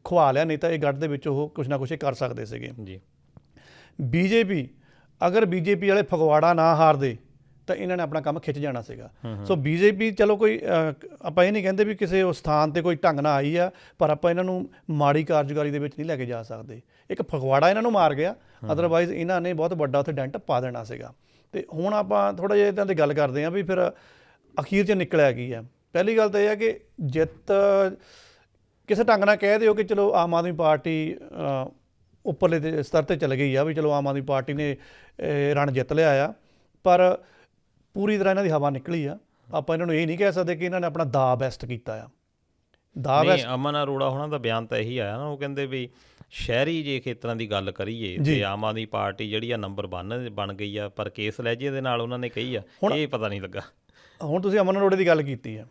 ਖਵਾ ਲਿਆ, ਨਹੀਂ ਤਾਂ ਇਹ ਗੜ੍ਹ ਦੇ ਵਿੱਚ ਉਹ ਕੁਛ ਨਾ ਕੁਛ ਕਰ ਸਕਦੇ ਸੀਗੇ ਜੀ। BJP ਅਗਰ BJP ਵਾਲੇ ਫਗਵਾੜਾ ਨਾ ਹਾਰਦੇ ਤਾਂ ਇਹਨਾਂ ਨੇ ਆਪਣਾ ਕੰਮ ਖਿੱਚ ਜਾਣਾ ਸੀਗਾ। ਸੋ BJP ਚਲੋ ਕੋਈ ਆਪਾਂ ਇਹ ਨਹੀਂ ਕਹਿੰਦੇ ਵੀ ਕਿਸੇ ਉਹ ਸਥਾਨ 'ਤੇ ਕੋਈ ਢੰਗ ਨਾਲ ਆਈ ਆ, ਪਰ ਆਪਾਂ ਇਹਨਾਂ ਨੂੰ ਮਾੜੀ ਕਾਰਜਕਾਰੀ ਦੇ ਵਿੱਚ ਨਹੀਂ ਲੈ ਕੇ ਜਾ ਸਕਦੇ। ਇੱਕ ਫਗਵਾੜਾ ਇਹਨਾਂ ਨੂੰ ਮਾਰ ਗਿਆ, ਅਦਰਵਾਈਜ਼ ਇਹਨਾਂ ਨੇ ਬਹੁਤ ਵੱਡਾ ਉੱਥੇ ਡੈਂਟ ਪਾ ਦੇਣਾ ਸੀਗਾ। ਅਤੇ ਹੁਣ ਆਪਾਂ ਥੋੜ੍ਹਾ ਜਿਹਾ ਇੱਦਾਂ ਦੀ ਗੱਲ ਕਰਦੇ ਹਾਂ ਵੀ ਫਿਰ ਅਖੀਰ 'ਚ ਨਿਕਲਿਆ ਕੀ ਆ। ਪਹਿਲੀ ਗੱਲ ਤਾਂ ਇਹ ਹੈ ਕਿ ਜਿੱਤ ਕਿਸੇ ਢੰਗ ਨਾਲ ਕਹਿ ਦਿਓ ਕਿ ਚਲੋ ਆਮ ਆਦਮੀ ਪਾਰਟੀ ਉੱਪਰਲੇ ਸਤਰ 'ਤੇ ਚੱਲ ਗਈ ਆ, ਵੀ ਚਲੋ ਆਮ ਆਦਮੀ ਪਾਰਟੀ ਨੇ ਰਣ ਜਿੱਤ ਲਿਆ ਆ, ਪਰ ਪੂਰੀ ਤਰ੍ਹਾਂ ਇਹਨਾਂ ਦੀ ਹਵਾ ਨਿਕਲੀ ਆ। ਆਪਾਂ ਇਹਨਾਂ ਨੂੰ ਇਹ ਨਹੀਂ ਕਹਿ ਸਕਦੇ ਕਿ ਇਹਨਾਂ ਨੇ ਆਪਣਾ ਦਾ ਬੈਸਟ ਕੀਤਾ ਆ। ਦਾ ਬੈਸਟ ਅਮਨ ਅਰੋੜਾ ਹੋਣਾ ਦਾ ਬਿਆਨ ਤਾਂ ਇਹੀ ਆਇਆ ਨਾ, ਉਹ ਕਹਿੰਦੇ ਵੀ ਸ਼ਹਿਰੀ ਜੇ ਖੇਤਰਾਂ ਦੀ ਗੱਲ ਕਰੀਏ ਤੇ ਆਮ ਆਦਮੀ ਪਾਰਟੀ ਜਿਹੜੀ ਆ ਨੰਬਰ 1 ਬਣ ਗਈ ਆ, ਪਰ ਕੇਸ ਲਹਿਜੇ ਦੇ ਨਾਲ ਉਹਨਾਂ ਨੇ ਕਹੀ ਆ, ਇਹ ਪਤਾ ਨਹੀਂ ਲੱਗਾ। ਹੁਣ ਤੁਸੀਂ ਅਮਨ ਅਰੋੜੇ ਦੀ ਗੱਲ ਕੀਤੀ ਆ,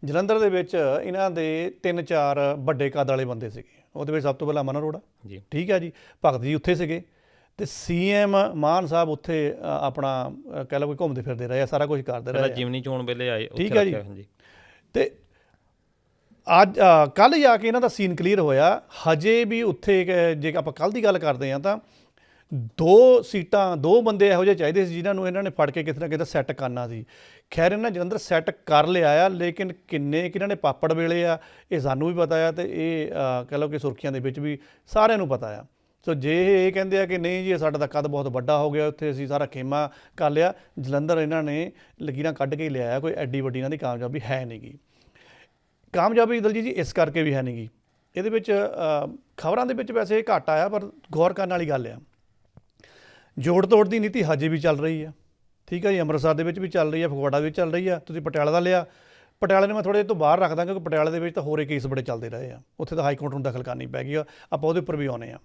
ਜਲੰਧਰ ਦੇ ਵਿੱਚ ਇਹਨਾਂ ਦੇ 3-4 ਵੱਡੇ ਕੱਦ ਵਾਲੇ ਬੰਦੇ ਸੀਗੇ। ਉਹਦੇ ਵਿੱਚ ਸਭ ਤੋਂ ਪਹਿਲਾਂ ਅਮਨ ਅਰੋੜਾ ਜੀ, ਠੀਕ ਹੈ ਜੀ, ਭਗਤ ਜੀ ਉੱਥੇ ਸੀਗੇ, ਅਤੇ CM ਮਾਨ ਸਾਹਿਬ ਉੱਥੇ ਆਪਣਾ ਕਹਿ ਲਓ ਕੋਈ ਘੁੰਮਦੇ ਫਿਰਦੇ ਰਹੇ ਆ, ਸਾਰਾ ਕੁਝ ਕਰਦੇ ਰਹੇ, ਜਿਮਨੀ ਚੋਣ ਵੇਲੇ ਆਏ, ਠੀਕ ਹੈ ਜੀ। ਅਤੇ ਅੱਜ ਕੱਲ੍ਹ ਜਾ ਕੇ ਇਹਨਾਂ ਦਾ ਸੀਨ ਕਲੀਅਰ ਹੋਇਆ। ਹਜੇ ਵੀ ਉੱਥੇ ਜੇ ਆਪਾਂ ਕੱਲ੍ਹ ਦੀ ਗੱਲ ਕਰਦੇ ਹਾਂ ਤਾਂ 2 ਸੀਟਾਂ 2 ਬੰਦੇ ਇਹੋ ਜਿਹੇ ਚਾਹੀਦੇ ਸੀ ਜਿਨ੍ਹਾਂ ਨੂੰ ਇਹਨਾਂ ਨੇ ਫੜ ਕੇ ਕਿਤੇ ਨਾ ਕਿਤੇ ਸੈੱਟ ਕਰਨਾ ਸੀ। ਖੈਰ ਇਹਨਾਂ ਜਲੰਧਰ ਸੈੱਟ ਕਰ ਲਿਆ ਆ, ਲੇਕਿਨ ਕਿੰਨੇ ਕਿ ਇਹਨਾਂ ਨੇ ਪਾਪੜ ਵੇਲੇ ਆ ਇਹ ਸਾਨੂੰ ਵੀ ਪਤਾ ਆ, ਅਤੇ ਇਹ ਕਹਿ ਲਓ ਕਿ ਸੁਰਖੀਆਂ ਦੇ ਵਿੱਚ ਵੀ ਸਾਰਿਆਂ ਨੂੰ ਪਤਾ ਆ। ਸੋ ਜੇ ਇਹ ਕਹਿੰਦੇ ਆ ਕਿ ਨਹੀਂ ਜੀ ਸਾਡਾ ਤਾਂ ਕੱਦ ਬਹੁਤ ਵੱਡਾ ਹੋ ਗਿਆ, ਉੱਥੇ ਅਸੀਂ ਸਾਰਾ ਖੇਮਾ ਕਰ ਲਿਆ, ਜਲੰਧਰ ਇਹਨਾਂ ਨੇ ਲਕੀਰਾਂ ਕੱਢ ਕੇ ਹੀ ਲਿਆਇਆ, ਕੋਈ ਐਡੀ ਵੱਡੀ ਇਹਨਾਂ ਦੀ ਕਾਮਯਾਬੀ ਹੈ ਨਹੀਂ ਗੀ। ਕਾਮਯਾਬੀ ਦਲਜੀਤ ਜੀ ਇਸ ਕਰਕੇ ਵੀ ਹੈ ਨਹੀਂ ਗੀ, ਇਹਦੇ ਵਿੱਚ ਖਬਰਾਂ ਦੇ ਵਿੱਚ ਵੈਸੇ ਘੱਟ ਆਇਆ, ਪਰ ਗੌਰ ਕਰਨ ਵਾਲੀ ਗੱਲ ਆ। ਜੋੜ ਤੋੜ ਦੀ ਨੀਤੀ ਹਜੇ ਵੀ ਚੱਲ ਰਹੀ ਆ, ਠੀਕ ਹੈ ਜੀ। ਅੰਮ੍ਰਿਤਸਰ ਦੇ ਵਿੱਚ ਵੀ ਚੱਲ ਰਹੀ ਆ, ਫਗਵਾੜਾ ਵਿੱਚ ਚੱਲ ਰਹੀ ਆ। ਤੁਸੀਂ ਪਟਿਆਲਾ ਦਾ ਲਿਆ, ਪਟਿਆਲੇ ਨੂੰ ਮੈਂ ਥੋੜ੍ਹੇ ਜਿਹੇ ਤੋਂ ਬਾਹਰ ਰੱਖਦਾ ਕਿਉਂਕਿ ਪਟਿਆਲੇ ਦੇ ਵਿੱਚ ਤਾਂ ਹੋਰੇ ਕੇਸ ਬੜੇ ਚੱਲਦੇ ਰਹੇ ਆ, ਉੱਥੇ ਤਾਂ ਹਾਈ ਕੋਰਟ ਨੂੰ ਦਖਲ ਕਰਨੀ ਪੈ ਗਈ ਆ, ਆਪਾਂ ਉਹਦੇ ਉੱਪਰ ਵੀ ਆਉਂਦੇ ਹਾਂ।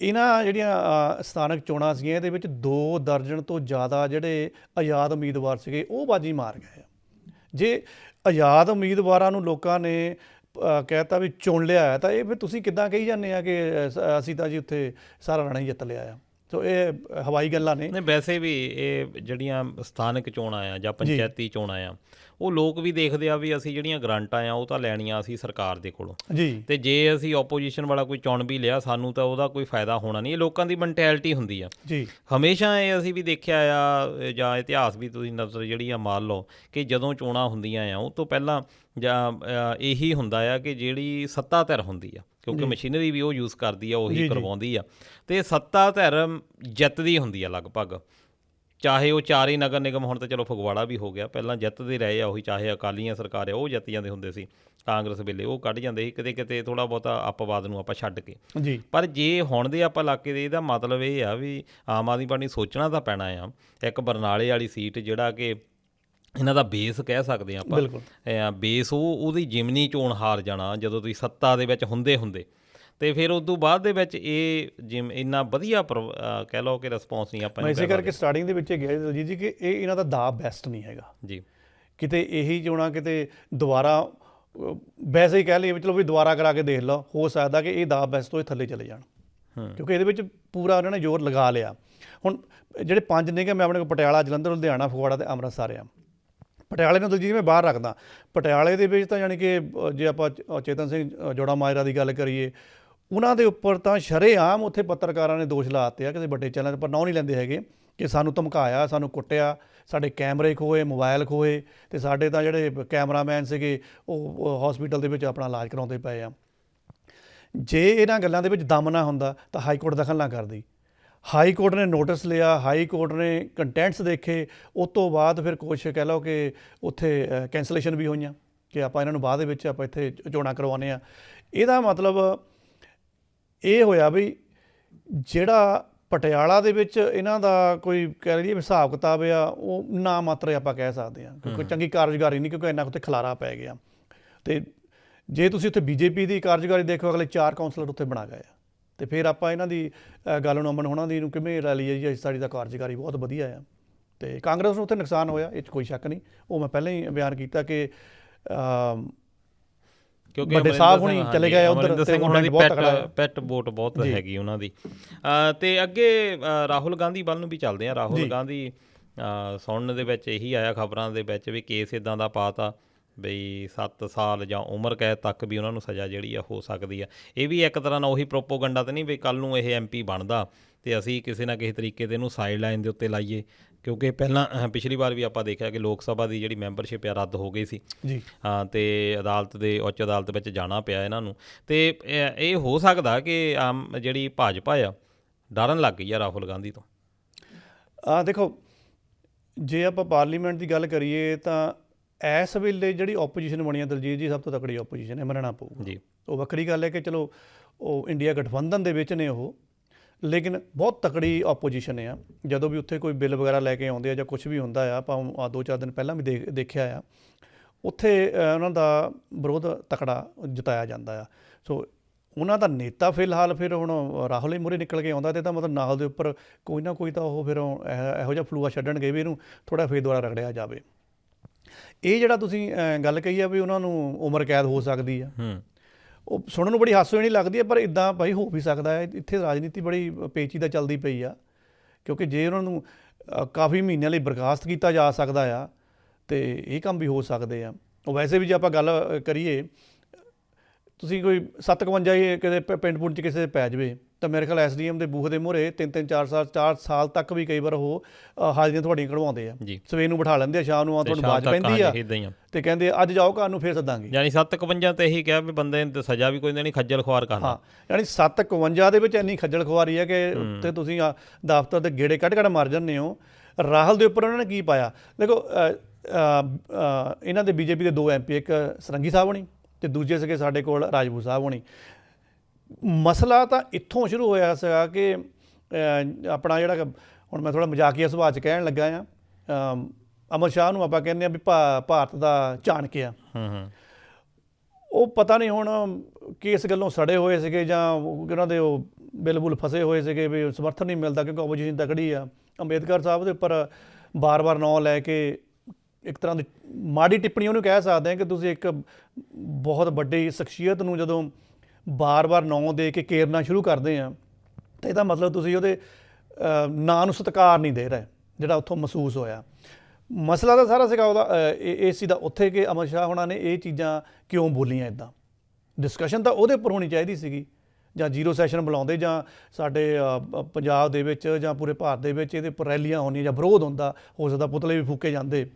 ਇਹਨਾਂ ਜਿਹੜੀਆਂ ਸਥਾਨਕ ਚੋਣਾਂ ਸੀਗੀਆਂ, ਇਹਦੇ ਵਿੱਚ 2 ਦਰਜਨ ਤੋਂ ਜ਼ਿਆਦਾ ਜਿਹੜੇ ਆਜ਼ਾਦ ਉਮੀਦਵਾਰ ਸੀਗੇ ਉਹ ਬਾਜੀ ਮਾਰ ਗਏ ਆ। ਜੇ ਆਜ਼ਾਦ ਉਮੀਦਵਾਰਾਂ ਨੂੰ ਲੋਕਾਂ ਨੇ ਕਹਿਤਾ ਵੀ ਚੁਣ ਲਿਆ ਹੈ, ਤਾਂ ਇਹ ਫਿਰ ਤੁਸੀਂ ਕਿੱਦਾਂ ਕਹੀ ਜਾਂਦੇ ਆ ਕਿ ਅਸੀਂ ਤਾਂ ਜੀ ਉੱਥੇ ਸਾਰਾ ਰਣਾ ਹੀ ਜਿੱਤ ਲਿਆ ਆ। ਸੋ ਇਹ ਹਵਾਈ ਗੱਲਾਂ ਨੇ। ਨਹੀਂ, ਵੈਸੇ ਵੀ ਇਹ ਜਿਹੜੀਆਂ ਸਥਾਨਕ ਚੋਣਾਂ ਆ ਜਾਂ ਪੰਚਾਇਤੀ ਚੋਣਾਂ ਆ, ਉਹ ਲੋਕ ਵੀ ਦੇਖਦੇ ਆ ਵੀ ਅਸੀਂ ਜਿਹੜੀਆਂ ਗਰਾਂਟਾਂ ਆ ਉਹ ਤਾਂ ਲੈਣੀਆਂ ਅਸੀਂ ਸਰਕਾਰ ਦੇ ਕੋਲੋਂ ਜੀ, ਤੇ ਜੇ ਅਸੀਂ ਓਪੋਜੀਸ਼ਨ ਵਾਲਾ ਕੋਈ ਚੁਣ ਵੀ ਲਿਆ ਸਾਨੂੰ ਤਾਂ ਉਹਦਾ ਕੋਈ ਫਾਇਦਾ ਹੋਣਾ ਨਹੀਂ। ਇਹ ਲੋਕਾਂ ਦੀ ਮੈਂਟੈਲਿਟੀ ਹੁੰਦੀ ਆ ਜੀ। ਹਮੇਸ਼ਾ ਇਹ ਅਸੀਂ ਵੀ ਦੇਖਿਆ ਆ, ਜਾਂ ਇਤਿਹਾਸ ਵੀ ਤੁਸੀਂ ਨਜ਼ਰ ਜਿਹੜੀ ਆ ਮਾਰ ਲਓ ਕਿ ਜਦੋਂ ਚੋਣਾਂ ਹੁੰਦੀਆਂ ਆ ਉਹ ਤੋਂ ਪਹਿਲਾਂ ਜਾਂ ਇਹੀ ਹੁੰਦਾ ਆ ਕਿ ਜਿਹੜੀ ਸੱਤਾ ਧਿਰ ਹੁੰਦੀ ਆ, ਕਿਉਂਕਿ ਮਸ਼ੀਨਰੀ ਵੀ ਉਹ ਯੂਜ਼ ਕਰਦੀ ਆ, ਉਹੀ ਕਰਵਾਉਂਦੀ ਆ, ਅਤੇ ਸੱਤਾ ਧਿਰ ਜਿੱਤਦੀ ਹੁੰਦੀ ਆ ਲਗਭਗ, ਚਾਹੇ ਉਹ 4 ਹੀ ਨਗਰ ਨਿਗਮ, ਹੁਣ ਤਾਂ ਚਲੋ ਫਗਵਾੜਾ ਵੀ ਹੋ ਗਿਆ, ਪਹਿਲਾਂ ਜਿੱਤਦੇ ਰਹੇ ਆ ਉਹੀ, ਚਾਹੇ ਅਕਾਲੀਆਂ ਸਰਕਾਰ ਆ ਉਹ ਜਿੱਤ ਜਾਂਦੇ ਹੁੰਦੇ ਸੀ, ਕਾਂਗਰਸ ਵੇਲੇ ਉਹ ਕੱਢ ਜਾਂਦੇ ਸੀ ਕਿਤੇ ਕਿਤੇ ਥੋੜ੍ਹਾ ਬਹੁਤਾ ਅੱਪਵਾਦ ਨੂੰ ਆਪਾਂ ਛੱਡ ਕੇ ਜੀ। ਪਰ ਜੇ ਹੁਣ ਦੇ ਆਪਾਂ ਇਲਾਕੇ ਦੇ, ਇਹਦਾ ਮਤਲਬ ਇਹ ਆ ਵੀ ਆਮ ਆਦਮੀ ਪਾਰਟੀ ਸੋਚਣਾ ਤਾਂ ਪੈਣਾ ਆ। ਇੱਕ ਬਰਨਾਲੇ ਵਾਲੀ ਸੀਟ ਜਿਹੜਾ ਕਿ ਇਹਨਾਂ ਦਾ ਬੇਸ ਕਹਿ ਸਕਦੇ ਹਾਂ ਆਪਾਂ, ਬੇਸ ਉਹਦੀ ਜਿਮਨੀ ਚੋਣ ਹਾਰ ਜਾਣਾ ਜਦੋਂ ਤੁਸੀਂ ਸੱਤਾ ਦੇ ਵਿੱਚ ਹੁੰਦੇ ਅਤੇ ਫਿਰ ਉਸ ਤੋਂ ਬਾਅਦ ਦੇ ਵਿੱਚ ਇਹ ਇੰਨਾ ਵਧੀਆ ਕਹਿ ਲਓ ਕਿ ਰਿਸਪੌਂਸ ਨਹੀਂ ਆਪਾਂ ਇਸੇ ਕਰਕੇ ਸਟਾਰਟਿੰਗ ਦੇ ਵਿੱਚ ਇਹ ਗਿਆ ਦਲਜੀਤ ਜੀ ਕਿ ਇਹ ਇਹਨਾਂ ਦਾ ਦਾ ਬੈਸਟ ਨਹੀਂ ਹੈਗਾ ਜੀ। ਕਿਤੇ ਇਹੀ ਚੋਣਾਂ ਕਿਤੇ ਦੁਬਾਰਾ ਵੈਸੇ ਹੀ ਕਹਿ ਲਈਏ ਵੀ ਚਲੋ ਵੀ ਦੁਬਾਰਾ ਕਰਾ ਕੇ ਦੇਖ ਲਓ, ਹੋ ਸਕਦਾ ਕਿ ਇਹ ਦਾ ਬੈਸਟ ਤੋਂ ਇਹ ਥੱਲੇ ਚਲੇ ਜਾਣ। ਕਿਉਂਕਿ ਇਹਦੇ ਵਿੱਚ ਪੂਰਾ ਉਹਨਾਂ ਨੇ ਜ਼ੋਰ ਲਗਾ ਲਿਆ। ਹੁਣ ਜਿਹੜੇ 5 ਨਿਗਮ ਮੈਂ ਆਪਣੇ ਕੋਲ ਪਟਿਆਲਾ, ਜਲੰਧਰ, ਲੁਧਿਆਣਾ, ਫਗਵਾੜਾ ਅਤੇ ਅੰਮ੍ਰਿਤਸਰ ਆ। ਪਟਿਆਲੇ ਨੂੰ ਦਲਜੀਤ ਮੈਂ ਬਾਹਰ ਰੱਖਦਾ। ਪਟਿਆਲੇ ਦੇ ਵਿੱਚ ਤਾਂ ਯਾਨੀ ਕਿ ਜੇ ਆਪਾਂ ਚੇਤਨ ਸਿੰਘ ਜੋੜਾ ਮਾਜਰਾ ਦੀ ਗੱਲ ਕਰੀਏ, ਉਹਨਾਂ ਦੇ ਉੱਪਰ ਤਾਂ ਸ਼ਰੇਆਮ ਉੱਥੇ ਪੱਤਰਕਾਰਾਂ ਨੇ ਦੋਸ਼ ਲਾ ਦਿੱਤੇ ਆ, ਕਿਸੇ ਵੱਡੇ ਚੈਨਲ ਪਰ ਨਾਂ ਨਹੀਂ ਲੈਂਦੇ ਹੈਗੇ, ਕਿ ਸਾਨੂੰ ਧਮਕਾਇਆ, ਸਾਨੂੰ ਕੁੱਟਿਆ, ਸਾਡੇ ਕੈਮਰੇ ਖੋਏ, ਮੋਬਾਈਲ ਖੋਏ, ਅਤੇ ਸਾਡੇ ਤਾਂ ਜਿਹੜੇ ਕੈਮਰਾਮੈਨ ਸੀਗੇ ਉਹ ਹੌਸਪੀਟਲ ਦੇ ਵਿੱਚ ਆਪਣਾ ਇਲਾਜ ਕਰਾਉਂਦੇ ਪਏ ਆ। ਜੇ ਇਹਨਾਂ ਗੱਲਾਂ ਦੇ ਵਿੱਚ ਦਮ ਨਾ ਹੁੰਦਾ ਤਾਂ ਹਾਈ ਕੋਰਟ ਦਖਲ ਨਾ ਕਰਦੀ। ਹਾਈ ਕੋਰਟ ਨੇ ਨੋਟਿਸ ਲਿਆ, ਹਾਈ ਕੋਰਟ ਨੇ ਕੰਟੈਂਟਸ ਦੇਖੇ, ਉਸ ਤੋਂ ਬਾਅਦ ਫਿਰ ਕੁਛ ਕਹਿ ਲਓ ਕਿ ਉੱਥੇ ਕੈਂਸਲੇਸ਼ਨ ਵੀ ਹੋਈਆਂ ਕਿ ਆਪਾਂ ਇਹਨਾਂ ਨੂੰ ਬਾਅਦ ਦੇ ਵਿੱਚ ਆਪਾਂ ਇੱਥੇ ਚੋਣਾਂ ਕਰਵਾਉਂਦੇ ਹਾਂ। ਇਹਦਾ ਮਤਲਬ ਇਹ ਹੋਇਆ ਵੀ ਜਿਹੜਾ ਪਟਿਆਲਾ ਦੇ ਵਿੱਚ ਇਹਨਾਂ ਦਾ ਕੋਈ ਕਹਿ ਲਈਏ ਹਿਸਾਬ ਕਿਤਾਬ ਆ, ਉਹ ਨਾ ਮਾਤਰ ਆਪਾਂ ਕਹਿ ਸਕਦੇ ਹਾਂ, ਕਿਉਂਕਿ ਚੰਗੀ ਕਾਰਜਕਾਰੀ ਨਹੀਂ, ਕਿਉਂਕਿ ਇੰਨਾ ਉੱਥੇ ਖਲਾਰਾ ਪੈ ਗਿਆ। ਅਤੇ ਜੇ ਤੁਸੀਂ ਉੱਥੇ ਬੀਜੇਪੀ ਦੀ ਕਾਰਜਕਾਰੀ ਦੇਖੋ, ਅਗਲੇ 4 ਕਾਉਂਸਲਰ ਉੱਥੇ ਬਣਾ ਗਏ ਆ, ਅਤੇ ਫਿਰ ਆਪਾਂ ਇਹਨਾਂ ਦੀ ਗੱਲ ਨੂੰ ਅਮਨ ਹੋਣਾ ਦੀ ਨੂੰ ਕਿਵੇਂ ਲੈ ਲਈਏ ਜੀ, ਸਾਡੀ ਤਾਂ ਕਾਰਜਕਾਰੀ ਬਹੁਤ ਵਧੀਆ ਆ। ਅਤੇ ਕਾਂਗਰਸ ਨੂੰ ਉੱਥੇ ਨੁਕਸਾਨ ਹੋਇਆ, ਇਹ 'ਚ ਕੋਈ ਸ਼ੱਕ ਨਹੀਂ, ਉਹ ਮੈਂ ਪਹਿਲਾਂ ਹੀ ਬਿਆਨ ਕੀਤਾ ਕਿ ਕਿਉਂਕਿ ਵੱਡੇ ਸਾਹਿਬ ਹੁਣੀ ਚਲੇ ਗਏ ਉੱਧਰ, ਤੇ ਉਹਨਾਂ ਦੀ ਪੈਟ ਵੋਟ ਬਹੁਤ ਹੈਗੀ ਉਹਨਾਂ ਦੀ। ਅਤੇ ਅੱਗੇ ਰਾਹੁਲ ਗਾਂਧੀ ਵੱਲ ਨੂੰ ਵੀ ਚੱਲਦੇ ਆ। ਰਾਹੁਲ ਗਾਂਧੀ ਸੁਣਨ ਦੇ ਵਿੱਚ ਇਹੀ ਆਇਆ ਖਬਰਾਂ ਦੇ ਵਿੱਚ ਵੀ ਕੇਸ ਇੱਦਾਂ ਦਾ ਪਾਤਾ ਬਈ 7 ਸਾਲ ਜਾਂ ਉਮਰ ਕੈਦ ਤੱਕ ਵੀ ਉਹਨਾਂ ਨੂੰ ਸਜ਼ਾ ਜਿਹੜੀ ਆ ਹੋ ਸਕਦੀ ਆ। ਇਹ ਵੀ ਇੱਕ ਤਰ੍ਹਾਂ ਨਾਲ ਉਹੀ ਪ੍ਰੋਪੋਗੰਡਾ ਤਾਂ ਨਹੀਂ ਵੀ ਕੱਲ੍ਹ ਨੂੰ ਇਹ MP ਬਣਦਾ ਅਤੇ ਅਸੀਂ ਕਿਸੇ ਨਾ ਕਿਸੇ ਤਰੀਕੇ ਦੇ ਇਹਨੂੰ ਸਾਈਡ ਲਾਈਨ ਦੇ ਉੱਤੇ ਲਾਈਏ, ਕਿਉਂਕਿ ਪਹਿਲਾਂ ਪਿਛਲੀ ਵਾਰ ਵੀ ਆਪਾਂ ਦੇਖਿਆ ਕਿ ਲੋਕ ਸਭਾ ਦੀ ਜਿਹੜੀ ਮੈਂਬਰਸ਼ਿਪ ਆ ਰੱਦ ਹੋ ਗਈ ਸੀ ਜੀ। ਹਾਂ, ਅਤੇ ਉੱਚ ਅਦਾਲਤ ਵਿੱਚ ਜਾਣਾ ਪਿਆ ਇਹਨਾਂ ਨੂੰ। ਅਤੇ ਇਹ ਹੋ ਸਕਦਾ ਕਿ ਆਮ ਜਿਹੜੀ ਭਾਜਪਾ ਆ ਡਰਨ ਲੱਗ ਗਈ ਆ ਰਾਹੁਲ ਗਾਂਧੀ ਤੋਂ। ਦੇਖੋ, ਜੇ ਆਪਾਂ ਪਾਰਲੀਮੈਂਟ ਦੀ ਗੱਲ ਕਰੀਏ ਤਾਂ ਇਸ ਵੇਲੇ ਜਿਹੜੀ ਓਪੋਜੀਸ਼ਨ ਬਣੀ ਹੈ ਦਲਜੀਤ ਜੀ, ਸਭ ਤੋਂ ਤਕੜੀ ਓਪੋਜੀਸ਼ਨ ਹੈ, ਮੰਨਣਾ ਪਊਗਾ ਜੀ। ਉਹ ਵੱਖਰੀ ਗੱਲ ਹੈ ਕਿ ਚਲੋ ਉਹ ਇੰਡੀਆ ਗਠਬੰਧਨ ਦੇ ਵਿੱਚ ਨੇ ਉਹ, ਲੇਕਿਨ ਬਹੁਤ ਤਕੜੀ ਓਪੋਜੀਸ਼ਨ ਆ। ਜਦੋਂ ਵੀ ਉੱਥੇ ਕੋਈ ਬਿੱਲ ਵਗੈਰਾ ਲੈ ਕੇ ਆਉਂਦੇ ਆ ਜਾਂ ਕੁਛ ਵੀ ਹੁੰਦਾ ਆ, ਆਪਾਂ 2-4 ਦਿਨ ਪਹਿਲਾਂ ਵੀ ਦੇਖਿਆ ਆ, ਉੱਥੇ ਉਹਨਾਂ ਦਾ ਵਿਰੋਧ ਤਕੜਾ ਜਤਾਇਆ ਜਾਂਦਾ ਆ। ਸੋ ਉਹਨਾਂ ਦਾ ਨੇਤਾ ਫਿਲਹਾਲ ਫਿਰ ਹੁਣ ਰਾਹੁਲ ਹੀ ਮੂਹਰੇ ਨਿਕਲ ਕੇ ਆਉਂਦਾ, ਅਤੇ ਇਹਦਾ ਮਤਲਬ ਨਾਲ ਦੇ ਉੱਪਰ ਕੋਈ ਨਾ ਕੋਈ ਤਾਂ ਉਹ ਫਿਰ ਇਹੋ ਜਿਹਾ ਫਲੂਆ ਛੱਡਣਗੇ ਵੀ ਇਹਨੂੰ ਥੋੜ੍ਹਾ ਫੇਰ ਦੁਬਾਰਾ ਰਗੜਿਆ ਜਾਵੇ। ਇਹ ਜਿਹੜਾ ਤੁਸੀਂ ਗੱਲ ਕਹੀ ਆ ਵੀ ਉਹਨਾਂ ਨੂੰ ਉਮਰ ਕੈਦ ਹੋ ਸਕਦੀ ਆ, ਉਹ ਸੁਣਨ ਨੂੰ ਬੜੀ ਹਾਸੋਹੀਣੀ ਲੱਗਦੀ ਹੈ, ਪਰ ਇੱਦਾਂ ਭਾਈ ਹੋ ਵੀ ਸਕਦਾ ਹੈ। ਇੱਥੇ ਰਾਜਨੀਤੀ ਬੜੀ ਪੇਚੀਦਾ ਚੱਲਦੀ ਪਈ ਆ, ਕਿਉਂਕਿ ਜੇ ਉਹਨਾਂ ਨੂੰ ਕਾਫੀ ਮਹੀਨਿਆਂ ਲਈ ਬਰਖਾਸਤ ਕੀਤਾ ਜਾ ਸਕਦਾ ਆ, ਅਤੇ ਇਹ ਕੰਮ ਵੀ ਹੋ ਸਕਦੇ ਆ। ਉਹ ਵੈਸੇ ਵੀ ਜੇ ਆਪਾਂ ਗੱਲ ਕਰੀਏ, ਤੁਸੀਂ ਕੋਈ 57 ਕਿਤੇ ਪਿੰਡ ਪੁੰਡ 'ਚ ਕਿਸੇ ਦੇ ਪੈ ਜਾਵੇ ਤਾਂ ਮੇਰੇ ਖਿਆਲ SDM ਦੇ ਬੂਹੇ ਦੇ ਮੂਹਰੇ 3-4 ਸਾਲ ਤੱਕ ਵੀ ਕਈ ਵਾਰ ਉਹ ਹਾਜ਼ਰੀਆਂ ਤੁਹਾਡੀਆਂ ਕਢਵਾਉਂਦੇ ਆ। ਸਵੇਰ ਨੂੰ ਬਿਠਾ ਲੈਂਦੇ ਆ, ਸ਼ਾਮ ਨੂੰ ਤੁਹਾਨੂੰ ਬਾਜ਼ ਪੈਂਦੀ ਆ ਅਤੇ ਕਹਿੰਦੇ ਅੱਜ ਜਾਓ, ਘਰ ਨੂੰ ਫਿਰ ਸੱਦਾਂਗੇ। ਯਾਨੀ 751 ਤਾਂ ਇਹੀ ਕਿਹਾ ਵੀ ਬੰਦੇ ਨੂੰ ਸਜ਼ਾ ਵੀ ਕੋਈ ਨਹੀਂ, ਖੱਜਲ ਖੁਆਰ ਕਰਨਾ। ਹਾਂ, ਯਾਨੀ 751 ਦੇ ਵਿੱਚ ਇੰਨੀ ਖੱਜਲ ਖੁਆਰੀ ਹੈ ਕਿ ਉੱਥੇ ਤੁਸੀਂ ਦਫ਼ਤਰ ਦੇ ਗੇੜੇ ਕੱਢ ਮਾਰ ਜਾਂਦੇ ਹੋ। ਰਾਹੁਲ ਦੇ ਉੱਪਰ ਉਹਨਾਂ ਨੇ ਕੀ ਪਾਇਆ ਦੇਖੋ, ਇਹਨਾਂ ਦੇ BJP ਦੇ 2 MP, ਇੱਕ ਸਰੰਗੀ ਸਾਹਿਬ ਹੋਣੀ ਅਤੇ ਦੂਜੇ ਸੀਗੇ ਸਾਡੇ ਕੋਲ ਰਾਜਪੂਤ ਸਾਹਿਬ ਹੋਣੀ। ਮਸਲਾ ਤਾਂ ਇੱਥੋਂ ਸ਼ੁਰੂ ਹੋਇਆ ਸੀਗਾ ਕਿ ਆਪਣਾ ਜਿਹੜਾ ਹੁਣ ਮੈਂ ਥੋੜ੍ਹਾ ਮਜ਼ਾਕੀਆ ਸੁਭਾਅ 'ਚ ਕਹਿਣ ਲੱਗਾ ਆ, ਅਮਰ ਸ਼ਾਹ ਨੂੰ ਆਪਾਂ ਕਹਿੰਦੇ ਹਾਂ ਵੀ ਭਾਰਤ ਦਾ ਚਾਣਕ ਆ। ਉਹ ਪਤਾ ਨਹੀਂ ਹੁਣ ਕਿਸ ਗੱਲੋਂ ਸੜੇ ਹੋਏ ਸੀਗੇ ਜਾਂ ਉਹਨਾਂ ਦੇ ਉਹ ਬਿਲਕੁਲ ਫਸੇ ਹੋਏ ਸੀਗੇ ਵੀ ਸਮਰਥਨ ਨਹੀਂ ਮਿਲਦਾ, ਕਿਉਂਕਿ ਓਪੋਜੀਸ਼ਨ ਤਕੜੀ ਆ। ਅੰਬੇਦਕਰ ਸਾਹਿਬ ਦੇ ਉੱਪਰ ਬਾਰ-ਬਾਰ ਨਾਂ ਲੈ ਕੇ ਇੱਕ ਤਰ੍ਹਾਂ ਦੀ ਮਾੜੀ ਟਿੱਪਣੀ ਉਹਨੂੰ ਕਹਿ ਸਕਦੇ ਹਾਂ ਕਿ ਤੁਸੀਂ ਇੱਕ ਬਹੁਤ ਵੱਡੀ ਸ਼ਖਸੀਅਤ ਨੂੰ ਜਦੋਂ ਬਾਰ-ਬਾਰ ਨਾਂ ਦੇ ਕੇ ਕੇਰਨਾ ਸ਼ੁਰੂ ਕਰਦੇ ਆ ਤਾਂ ਇਹਦਾ ਮਤਲਬ ਤੁਸੀਂ ਉਹਦੇ ਨਾਂ ਨੂੰ ਸਤਿਕਾਰ ਨਹੀਂ ਦੇ ਰਹੇ, ਜਿਹੜਾ ਉੱਥੋਂ ਮਹਿਸੂਸ ਹੋਇਆ। ਮਸਲਾ ਤਾਂ ਸਾਰਾ ਸੀਗਾ ਉਹਦਾ ਇਸ ਚੀਜ਼ ਦਾ ਉੱਥੇ ਕਿ ਅਮਰ ਸ਼ਾਹ ਹੋਣਾ ਨੇ ਇਹ ਚੀਜ਼ਾਂ ਕਿਉਂ ਬੋਲੀਆਂ ਇੱਦਾਂ। ਡਿਸਕਸ਼ਨ ਤਾਂ ਉਹਦੇ ਉੱਪਰ ਹੋਣੀ ਚਾਹੀਦੀ ਸੀਗੀ, ਜਾਂ 0 ਸੈਸ਼ਨ ਬੁਲਾਉਂਦੇ, ਜਾਂ ਸਾਡੇ ਪੰਜਾਬ ਦੇ ਵਿੱਚ ਜਾਂ ਪੂਰੇ ਭਾਰਤ ਦੇ ਵਿੱਚ ਇਹਦੇ ਉੱਪਰ ਰੈਲੀਆਂ ਹੋਣੀਆਂ ਜਾਂ ਵਿਰੋਧ ਹੁੰਦਾ, ਹੋ ਸਕਦਾ ਪੁਤਲੇ ਵੀ ਫੂਕੇ ਜਾਂਦੇ।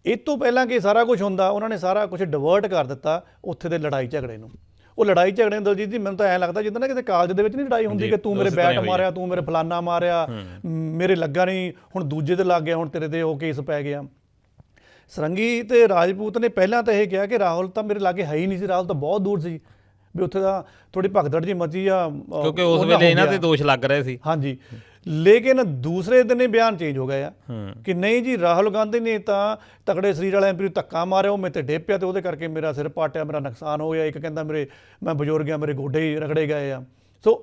ਇਹ ਤੋਂ ਪਹਿਲਾਂ ਕਿ ਸਾਰਾ ਕੁਝ ਹੁੰਦਾ, ਉਹਨਾਂ ਨੇ ਸਾਰਾ ਕੁਝ ਡਿਵਰਟ ਕਰ ਦਿੱਤਾ ਉੱਥੇ ਦੇ ਲੜਾਈ ਝਗੜੇ ਨੂੰ। ਉਹ ਲੜਾਈ ਝਗੜੇ ਨੂੰ ਦਲਜੀਤ ਜੀ ਮੈਨੂੰ ਤਾਂ ਐਂ ਲੱਗਦਾ ਜਿੱਦਾਂ ਨਾ ਕਿਤੇ ਕਾਲਜ ਦੇ ਵਿੱਚ ਨਹੀਂ ਲੜਾਈ ਹੁੰਦੀ ਕਿ ਤੂੰ ਮੇਰੇ ਬੈਟ ਮਾਰਿਆ, ਤੂੰ ਮੇਰੇ ਫਲਾਨਾ ਮਾਰਿਆ, ਮੇਰੇ ਲੱਗਾ ਨਹੀਂ, ਹੁਣ ਦੂਜੇ ਤੇ ਲੱਗ ਗਿਆ, ਹੁਣ ਤੇਰੇ ਤੇ ਉਹ ਕੇਸ ਪੈ ਗਿਆ। ਸਰੰਗੀ ਤੇ ਰਾਜਪੂਤ ਨੇ ਪਹਿਲਾਂ ਤਾਂ ਇਹ ਕਿਹਾ ਕਿ ਰਾਹੁਲ ਤਾਂ ਮੇਰੇ ਲਾਗੇ ਹੈ ਹੀ ਨਹੀਂ ਸੀ, ਰਾਹੁਲ ਤਾਂ ਬਹੁਤ ਦੂਰ ਸੀ, ਵੀ ਉੱਥੇ ਦਾ ਥੋੜ੍ਹੀ ਭਗਦੜ ਜੀ ਮੱਚੀ ਆ, ਕਿਉਂਕਿ ਉਸ ਵੇਲੇ ਇਹਨਾਂ ਤੇ ਦੋਸ਼ ਲੱਗ ਰਹੇ ਸੀ। ਹਾਂਜੀ, ਲੇਕਿਨ ਦੂਸਰੇ ਦਿਨ ਇਹ ਬਿਆਨ ਚੇਂਜ ਹੋ ਗਏ ਆ ਕਿ ਨਹੀਂ ਜੀ, ਰਾਹੁਲ ਗਾਂਧੀ ਨੇ ਤਾਂ ਤਕੜੇ ਸਰੀਰ ਵਾਲੇ MP ਨੂੰ ਧੱਕਾ ਮਾਰਿਆ, ਉਹ ਮੇਰੇ ਤੇ ਡਿੱਗ ਪਿਆ ਅਤੇ ਉਹਦੇ ਕਰਕੇ ਮੇਰਾ ਸਿਰ ਪਾਟਿਆ, ਮੇਰਾ ਨੁਕਸਾਨ ਹੋ ਗਿਆ। ਇੱਕ ਕਹਿੰਦਾ ਮੈਂ ਬਜ਼ੁਰਗ ਆ, ਮੇਰੇ ਗੋਡੇ ਹੀ ਰਗੜੇ ਗਏ ਆ। ਸੋ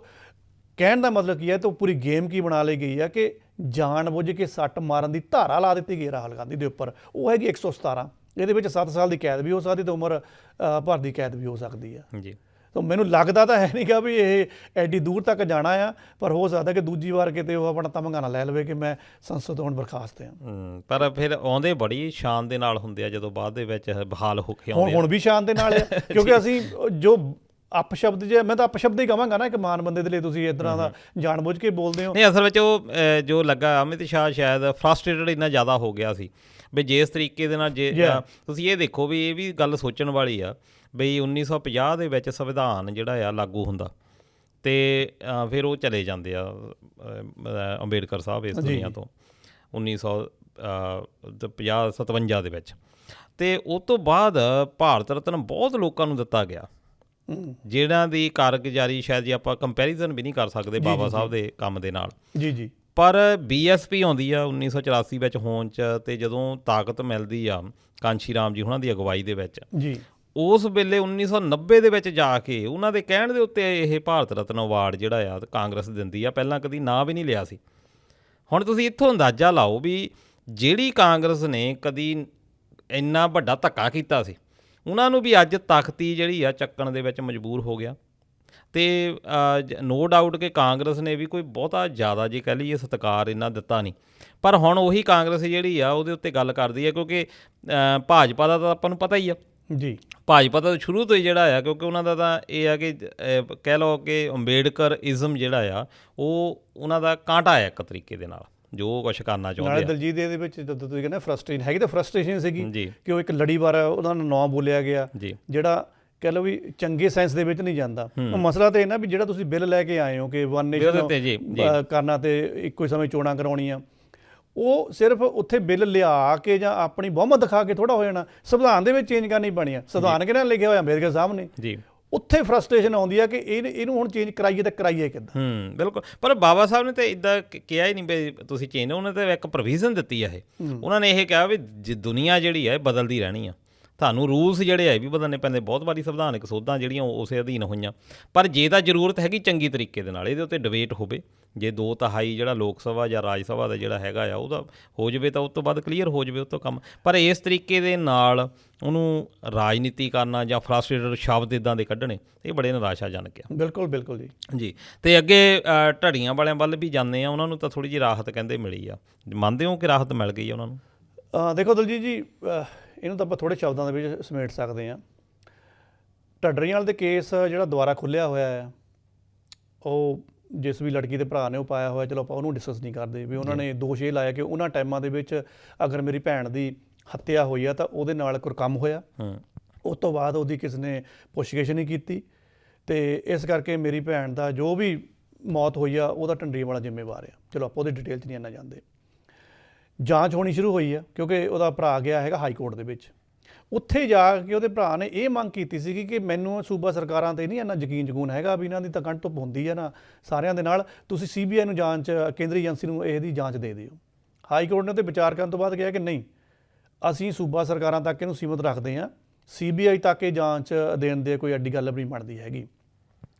ਕਹਿਣ ਦਾ ਮਤਲਬ ਕੀ ਹੈ, ਤਾਂ ਪੂਰੀ ਗੇਮ ਕੀ ਬਣਾ ਲਈ ਗਈ ਆ ਕਿ ਜਾਣ ਬੁੱਝ ਕੇ ਸੱਟ ਮਾਰਨ ਦੀ ਧਾਰਾ ਲਾ ਦਿੱਤੀ ਗਈ ਰਾਹੁਲ ਗਾਂਧੀ ਦੇ ਉੱਪਰ। ਉਹ ਹੈਗੀ 117, ਇਹਦੇ ਵਿੱਚ 7 ਸਾਲ ਦੀ ਕੈਦ ਵੀ ਹੋ ਸਕਦੀ ਅਤੇ ਉਮਰ ਭਰ ਦੀ ਕੈਦ ਵੀ ਹੋ ਸਕਦੀ ਆ ਜੀ। ਤਾਂ ਮੈਨੂੰ ਲੱਗਦਾ ਤਾਂ ਹੈ ਨਹੀਂਗਾ ਵੀ ਇਹ ਐਡੀ ਦੂਰ ਤੱਕ ਜਾਣਾ ਆ, ਪਰ ਹੋ ਸਕਦਾ ਕਿ ਦੂਜੀ ਵਾਰ ਕਿਤੇ ਉਹ ਆਪਣਾ ਤਮਗਾਨਾ ਲੈ ਲਵੇ ਕਿ ਮੈਂ ਸੰਸਦ ਤੋਂ ਹੁਣ ਬਰਖਾਸਤ ਹਾਂ। ਪਰ ਫਿਰ ਆਉਂਦੇ ਬੜੀ ਸ਼ਾਨ ਦੇ ਨਾਲ ਹੁੰਦੇ ਆ ਜਦੋਂ ਬਾਅਦ ਦੇ ਵਿੱਚ ਬਹਾਲ ਹੋ ਕੇ ਆਉਂਦੇ ਹੁਣ ਵੀ ਸ਼ਾਨ ਦੇ ਨਾਲ ਆ, ਕਿਉਂਕਿ ਅਸੀਂ ਜੋ ਅਪਸ਼ਬਦ ਜੇ ਮੈਂ ਤਾਂ ਅਪਸ਼ਬਦ ਹੀ ਕਹਾਂਗਾ ਨਾ, ਇੱਕ ਮਾਨ ਬੰਦੇ ਦੇ ਲਈ ਤੁਸੀਂ ਇਸ ਤਰ੍ਹਾਂ ਦਾ ਜਾਣਬੁੱਝ ਕੇ ਬੋਲਦੇ ਹੋ। ਨਹੀਂ, ਅਸਲ ਵਿੱਚ ਉਹ ਜੋ ਲੱਗਾ ਅਮਿਤ ਸ਼ਾਹ ਸ਼ਾਇਦ ਫਰਸਟ੍ਰੇਟਡ ਇੰਨਾ ਜ਼ਿਆਦਾ ਹੋ ਗਿਆ ਸੀ ਵੀ ਜਿਸ ਤਰੀਕੇ ਦੇ ਨਾਲ ਤੁਸੀਂ ਇਹ ਦੇਖੋ ਵੀ ਇਹ ਵੀ ਗੱਲ ਸੋਚਣ ਵਾਲੀ ਆ ਬਈ 1950 ਦੇ ਵਿੱਚ ਸੰਵਿਧਾਨ ਜਿਹੜਾ ਆ ਲਾਗੂ ਹੁੰਦਾ ਅਤੇ ਫਿਰ ਉਹ ਚਲੇ ਜਾਂਦੇ ਆ ਅੰਬੇਡਕਰ ਸਾਹਿਬ ਇਸ ਦੁਨੀਆ ਤੋਂ 1957 ਦੇ ਵਿੱਚ, ਅਤੇ ਉਸ ਤੋਂ ਬਾਅਦ ਭਾਰਤ ਰਤਨ ਬਹੁਤ ਲੋਕਾਂ ਨੂੰ ਦਿੱਤਾ ਗਿਆ ਜਿਹਨਾਂ ਦੀ ਕਾਰਗੁਜ਼ਾਰੀ ਸ਼ਾਇਦ ਜੇ ਆਪਾਂ ਕੰਪੈਰੀਜ਼ਨ ਵੀ ਨਹੀਂ ਕਰ ਸਕਦੇ ਬਾਬਾ ਸਾਹਿਬ ਦੇ ਕੰਮ ਦੇ ਨਾਲ। ਜੀ ਪਰ BSP ਆਉਂਦੀ ਆ 1984 ਵਿੱਚ ਹੋਣ 'ਚ, ਅਤੇ ਜਦੋਂ ਤਾਕਤ ਮਿਲਦੀ ਆ ਕਾਂਸ਼ੀ ਰਾਮ ਜੀ ਉਹਨਾਂ ਦੀ ਅਗਵਾਈ ਦੇ ਵਿੱਚ ਜੀ, ਉਸ ਵੇਲੇ 1990 ਦੇ ਵਿੱਚ ਜਾ ਕੇ ਉਹਨਾਂ ਦੇ ਕਹਿਣ ਦੇ ਉੱਤੇ ਇਹ ਭਾਰਤ ਰਤਨ ਅਵਾਰਡ ਜਿਹੜਾ ਆ ਕਾਂਗਰਸ ਦਿੰਦੀ ਆ, ਪਹਿਲਾਂ ਕਦੀ ਨਾਂ ਵੀ ਨਹੀਂ ਲਿਆ ਸੀ। ਹੁਣ ਤੁਸੀਂ ਇੱਥੋਂ ਅੰਦਾਜ਼ਾ ਲਾਓ ਵੀ ਜਿਹੜੀ ਕਾਂਗਰਸ ਨੇ ਕਦੀ ਇੰਨਾ ਵੱਡਾ ਧੱਕਾ ਕੀਤਾ ਸੀ ਉਹਨਾਂ ਨੂੰ ਵੀ ਅੱਜ ਤਖਤੀ ਜਿਹੜੀ ਆ ਚੱਕਣ ਦੇ ਵਿੱਚ ਮਜਬੂਰ ਹੋ ਗਿਆ। ਅਤੇ ਨੋ ਡਾਊਟ ਕਿ ਕਾਂਗਰਸ ਨੇ ਵੀ ਕੋਈ ਬਹੁਤਾ ਜ਼ਿਆਦਾ ਜੇ ਕਹਿ ਲਈਏ ਸਤਿਕਾਰ ਇੰਨਾ ਦਿੱਤਾ ਨਹੀਂ, ਪਰ ਹੁਣ ਉਹੀ ਕਾਂਗਰਸ ਜਿਹੜੀ ਆ ਉਹਦੇ ਉੱਤੇ ਗੱਲ ਕਰਦੀ ਹੈ, ਕਿਉਂਕਿ ਭਾਜਪਾ ਦਾ ਤਾਂ ਆਪਾਂ ਨੂੰ ਪਤਾ ਹੀ ਆ ਜੀ, ਭਾਜਪਾ ਤਾਂ ਸ਼ੁਰੂ ਤੋਂ ਹੀ ਜਿਹੜਾ ਆ, ਕਿਉਂਕਿ ਉਹਨਾਂ ਦਾ ਤਾਂ ਇਹ ਆ ਕਿ ਕਹਿ ਲਓ ਕਿ ਅੰਬੇਡਕਰ ਇਜ਼ਮ ਜਿਹੜਾ ਆ ਉਹ ਉਹਨਾਂ ਦਾ ਕਾਂਟਾ ਹੈ ਇੱਕ ਤਰੀਕੇ ਦੇ ਨਾਲ, ਜੋ ਕੁਛ ਕਰਨਾ ਚਾਹੁੰਦੇ ਨਾਲੇ ਆ। ਦਲਜੀਤ ਦੇ ਵਿੱਚ ਜਦੋਂ ਤੁਸੀਂ ਕਹਿੰਦੇ ਫਰਸਟ੍ਰੇਸ਼ਨ ਹੈਗੀ, ਤਾਂ ਫਰਸਟ੍ਰੇਸ਼ਨ ਸੀਗੀ ਜੀ ਕਿ ਉਹ ਇੱਕ ਲੜੀਵਾਰ ਉਹਦਾ ਨਾਂ ਬੋਲਿਆ ਗਿਆ ਜੀ, ਜਿਹੜਾ ਕਹਿ ਲਓ ਵੀ ਚੰਗੇ ਸੈਂਸ ਦੇ ਵਿੱਚ ਨਹੀਂ ਜਾਂਦਾ। ਮਸਲਾ ਤਾਂ ਇਹ ਨਾ ਵੀ ਜਿਹੜਾ ਤੁਸੀਂ ਬਿੱਲ ਲੈ ਕੇ ਆਏ ਹੋ ਕਿ ਵਨ ਨੇਸ਼ਨ ਕਰਨਾ ਤੇ ਇੱਕੋ ਹੀ ਸਮੇਂ ਚੋਣਾਂ ਕਰਾਉਣੀਆਂ, ਉਹ ਸਿਰਫ ਉੱਥੇ ਬਿੱਲ ਲਿਆ ਕੇ ਜਾਂ ਆਪਣੀ ਬਹੁਮਤ ਦਿਖਾ ਕੇ ਥੋੜਾ ਹੋ ਜਾਣਾ। ਸੰਵਿਧਾਨ ਦੇ ਵਿੱਚ ਚੇਂਜ ਕਰਨੀ ਬਣੀ ਆ, ਸੰਵਿਧਾਨ ਕਿਹਨਾਂ ਨੇ ਲਿਖਿਆ ਹੋਇਆ? ਅੰਬੇਦਕਰ ਸਾਹਿਬ ਨੇ ਜੀ। ਉੱਥੇ ਫਰਸਟ੍ਰੇਸ਼ਨ ਆਉਂਦੀ ਆ ਕਿ ਇਹਨੂੰ ਹੁਣ ਚੇਂਜ ਕਰਾਈਏ ਤਾਂ ਕਰਾਈਏ ਕਿੱਦਾਂ। ਬਿਲਕੁਲ, ਪਰ ਬਾਬਾ ਸਾਹਿਬ ਨੇ ਤਾਂ ਇੱਦਾਂ ਕਿਹਾ ਹੀ ਨਹੀਂ ਵੀ ਤੁਸੀਂ ਚੇਂਜ, ਉਹਨਾਂ ਨੇ ਤਾਂ ਇੱਕ ਪ੍ਰੋਵੀਜ਼ਨ ਦਿੱਤੀ ਆ ਇਹ। ਉਹਨਾਂ ਨੇ ਇਹ ਕਿਹਾ ਵੀ ਦੁਨੀਆ ਜਿਹੜੀ ਹੈ ਬਦਲਦੀ ਰਹਿਣੀ ਆ, ਤੁਹਾਨੂੰ ਰੂਲਸ ਜਿਹੜੇ ਆ ਵੀ ਬਦਲਣੇ ਪੈਂਦੇ। ਬਹੁਤ ਵਾਰੀ ਸੰਵਿਧਾਨਕ ਸੋਧਾਂ ਜਿਹੜੀਆਂ ਉਸੇ ਅਧੀਨ ਹੋਈਆਂ, ਪਰ ਜੇ ਤਾਂ ਜ਼ਰੂਰਤ ਹੈਗੀ ਚੰਗੀ ਤਰੀਕੇ ਦੇ ਨਾਲ ਇਹਦੇ ਉੱਤੇ ਡਿਬੇਟ ਹੋਵੇ, ਜੇ 2/3 ਜਿਹੜਾ ਲੋਕ ਸਭਾ ਜਾਂ ਰਾਜ ਸਭਾ ਦਾ ਜਿਹੜਾ ਹੈਗਾ ਆ ਉਹਦਾ ਹੋ ਜਾਵੇ ਤਾਂ ਉਸ ਤੋਂ ਬਾਅਦ ਕਲੀਅਰ ਹੋ ਜਾਵੇ ਉਹ ਤੋਂ ਕੰਮ। ਪਰ ਇਸ ਤਰੀਕੇ ਦੇ ਨਾਲ ਉਹਨੂੰ ਰਾਜਨੀਤੀ ਕਰਨਾ ਜਾਂ ਫਰਸਟ੍ਰੇਟਡ ਸ਼ਬਦ ਇੱਦਾਂ ਦੇ ਕੱਢਣੇ, ਇਹ ਬੜੇ ਨਿਰਾਸ਼ਾਜਨਕ ਆ। ਬਿਲਕੁਲ ਬਿਲਕੁਲ ਜੀ ਜੀ। ਅਤੇ ਅੱਗੇ ਢੜੀਆਂ ਵਾਲਿਆਂ ਵੱਲ ਵੀ ਜਾਂਦੇ ਆ, ਉਹਨਾਂ ਨੂੰ ਤਾਂ ਥੋੜ੍ਹੀ ਜਿਹੀ ਰਾਹਤ ਕਹਿੰਦੇ ਮਿਲੀ ਆ, ਮੰਨਦੇ ਹੋ ਕਿ ਰਾਹਤ ਮਿਲ ਗਈ ਆ ਉਹਨਾਂ ਨੂੰ? ਦੇਖੋ ਦਲਜੀਤ ਜੀ, ਇਹਨੂੰ ਤਾਂ ਆਪਾਂ ਥੋੜ੍ਹੇ ਸ਼ਬਦਾਂ ਦੇ ਵਿੱਚ ਸਮੇਟ ਸਕਦੇ ਹਾਂ। ਢੱਡਰੀਆਂ ਦੇ ਕੇਸ ਜਿਹੜਾ ਦੁਬਾਰਾ ਖੁੱਲ੍ਹਿਆ ਹੋਇਆ ਹੈ, ਉਹ ਜਿਸ ਵੀ ਲੜਕੀ ਦੇ ਭਰਾ ਨੇ ਉਹ ਪਾਇਆ ਹੋਇਆ, ਚਲੋ ਆਪਾਂ ਉਹਨੂੰ ਡਿਸਕਸ ਨਹੀਂ ਕਰਦੇ ਵੀ ਉਹਨਾਂ ਨੇ ਦੋਸ਼ ਇਹ ਲਾਇਆ ਕਿ ਉਹਨਾਂ ਟਾਈਮਾਂ ਦੇ ਵਿੱਚ ਅਗਰ ਮੇਰੀ ਭੈਣ ਦੀ ਹੱਤਿਆ ਹੋਈ ਆ ਤਾਂ ਉਹਦੇ ਨਾਲ ਕੋਈ ਕੰਮ ਹੋਇਆ, ਉਸ ਤੋਂ ਬਾਅਦ ਉਹਦੀ ਕਿਸ ਨੇ ਪੁੱਛਗਿੱਛ ਨਹੀਂ ਕੀਤੀ, ਅਤੇ ਇਸ ਕਰਕੇ ਮੇਰੀ ਭੈਣ ਦਾ ਜੋ ਵੀ ਮੌਤ ਹੋਈ ਆ ਉਹਦਾ ਢੱਡਰੀਆਂ ਵਾਲਾ ਜ਼ਿੰਮੇਵਾਰ ਆ। ਚਲੋ ਆਪਾਂ ਉਹਦੀ ਡਿਟੇਲ 'ਚ ਨਹੀਂ ਇੰਨਾ ਜਾਂਦੇ। ਜਾਂਚ ਹੋਣੀ ਸ਼ੁਰੂ ਹੋਈ ਆ ਕਿਉਂਕਿ ਉਹਦਾ ਭਰਾ ਗਿਆ ਹੈਗਾ ਹਾਈ ਕੋਰਟ ਦੇ ਵਿੱਚ। ਉੱਥੇ ਜਾ ਕੇ ਉਹਦੇ ਭਰਾ ਨੇ ਇਹ ਮੰਗ ਕੀਤੀ ਸੀਗੀ ਕਿ ਮੈਨੂੰ ਸੂਬਾ ਸਰਕਾਰਾਂ 'ਤੇ ਨਹੀਂ ਇੰਨਾ ਯਕੀਨ ਹੈਗਾ ਵੀ ਇਹਨਾਂ ਦੀ ਤਾਂ ਕੰਨ ਧੁੱਪ ਹੁੰਦੀ ਹੈ ਨਾ ਸਾਰਿਆਂ ਦੇ ਨਾਲ, ਤੁਸੀਂ CBI ਨੂੰ ਜਾਂਚ, ਕੇਂਦਰੀ ਏਜੰਸੀ ਨੂੰ ਇਹਦੀ ਜਾਂਚ ਦੇ ਦਿਓ। ਹਾਈ ਕੋਰਟ ਨੇ ਉੱਤੇ ਵਿਚਾਰ ਕਰਨ ਤੋਂ ਬਾਅਦ ਕਿਹਾ ਕਿ ਨਹੀਂ, ਅਸੀਂ ਸੂਬਾ ਸਰਕਾਰਾਂ ਤੱਕ ਇਹਨੂੰ ਸੀਮਿਤ ਰੱਖਦੇ ਹਾਂ, CBI ਤੱਕ ਇਹ ਜਾਂਚ ਦੇਣ ਦੇ ਕੋਈ ਐਡੀ ਗੱਲ ਵੀ ਨਹੀਂ ਬਣਦੀ ਹੈਗੀ।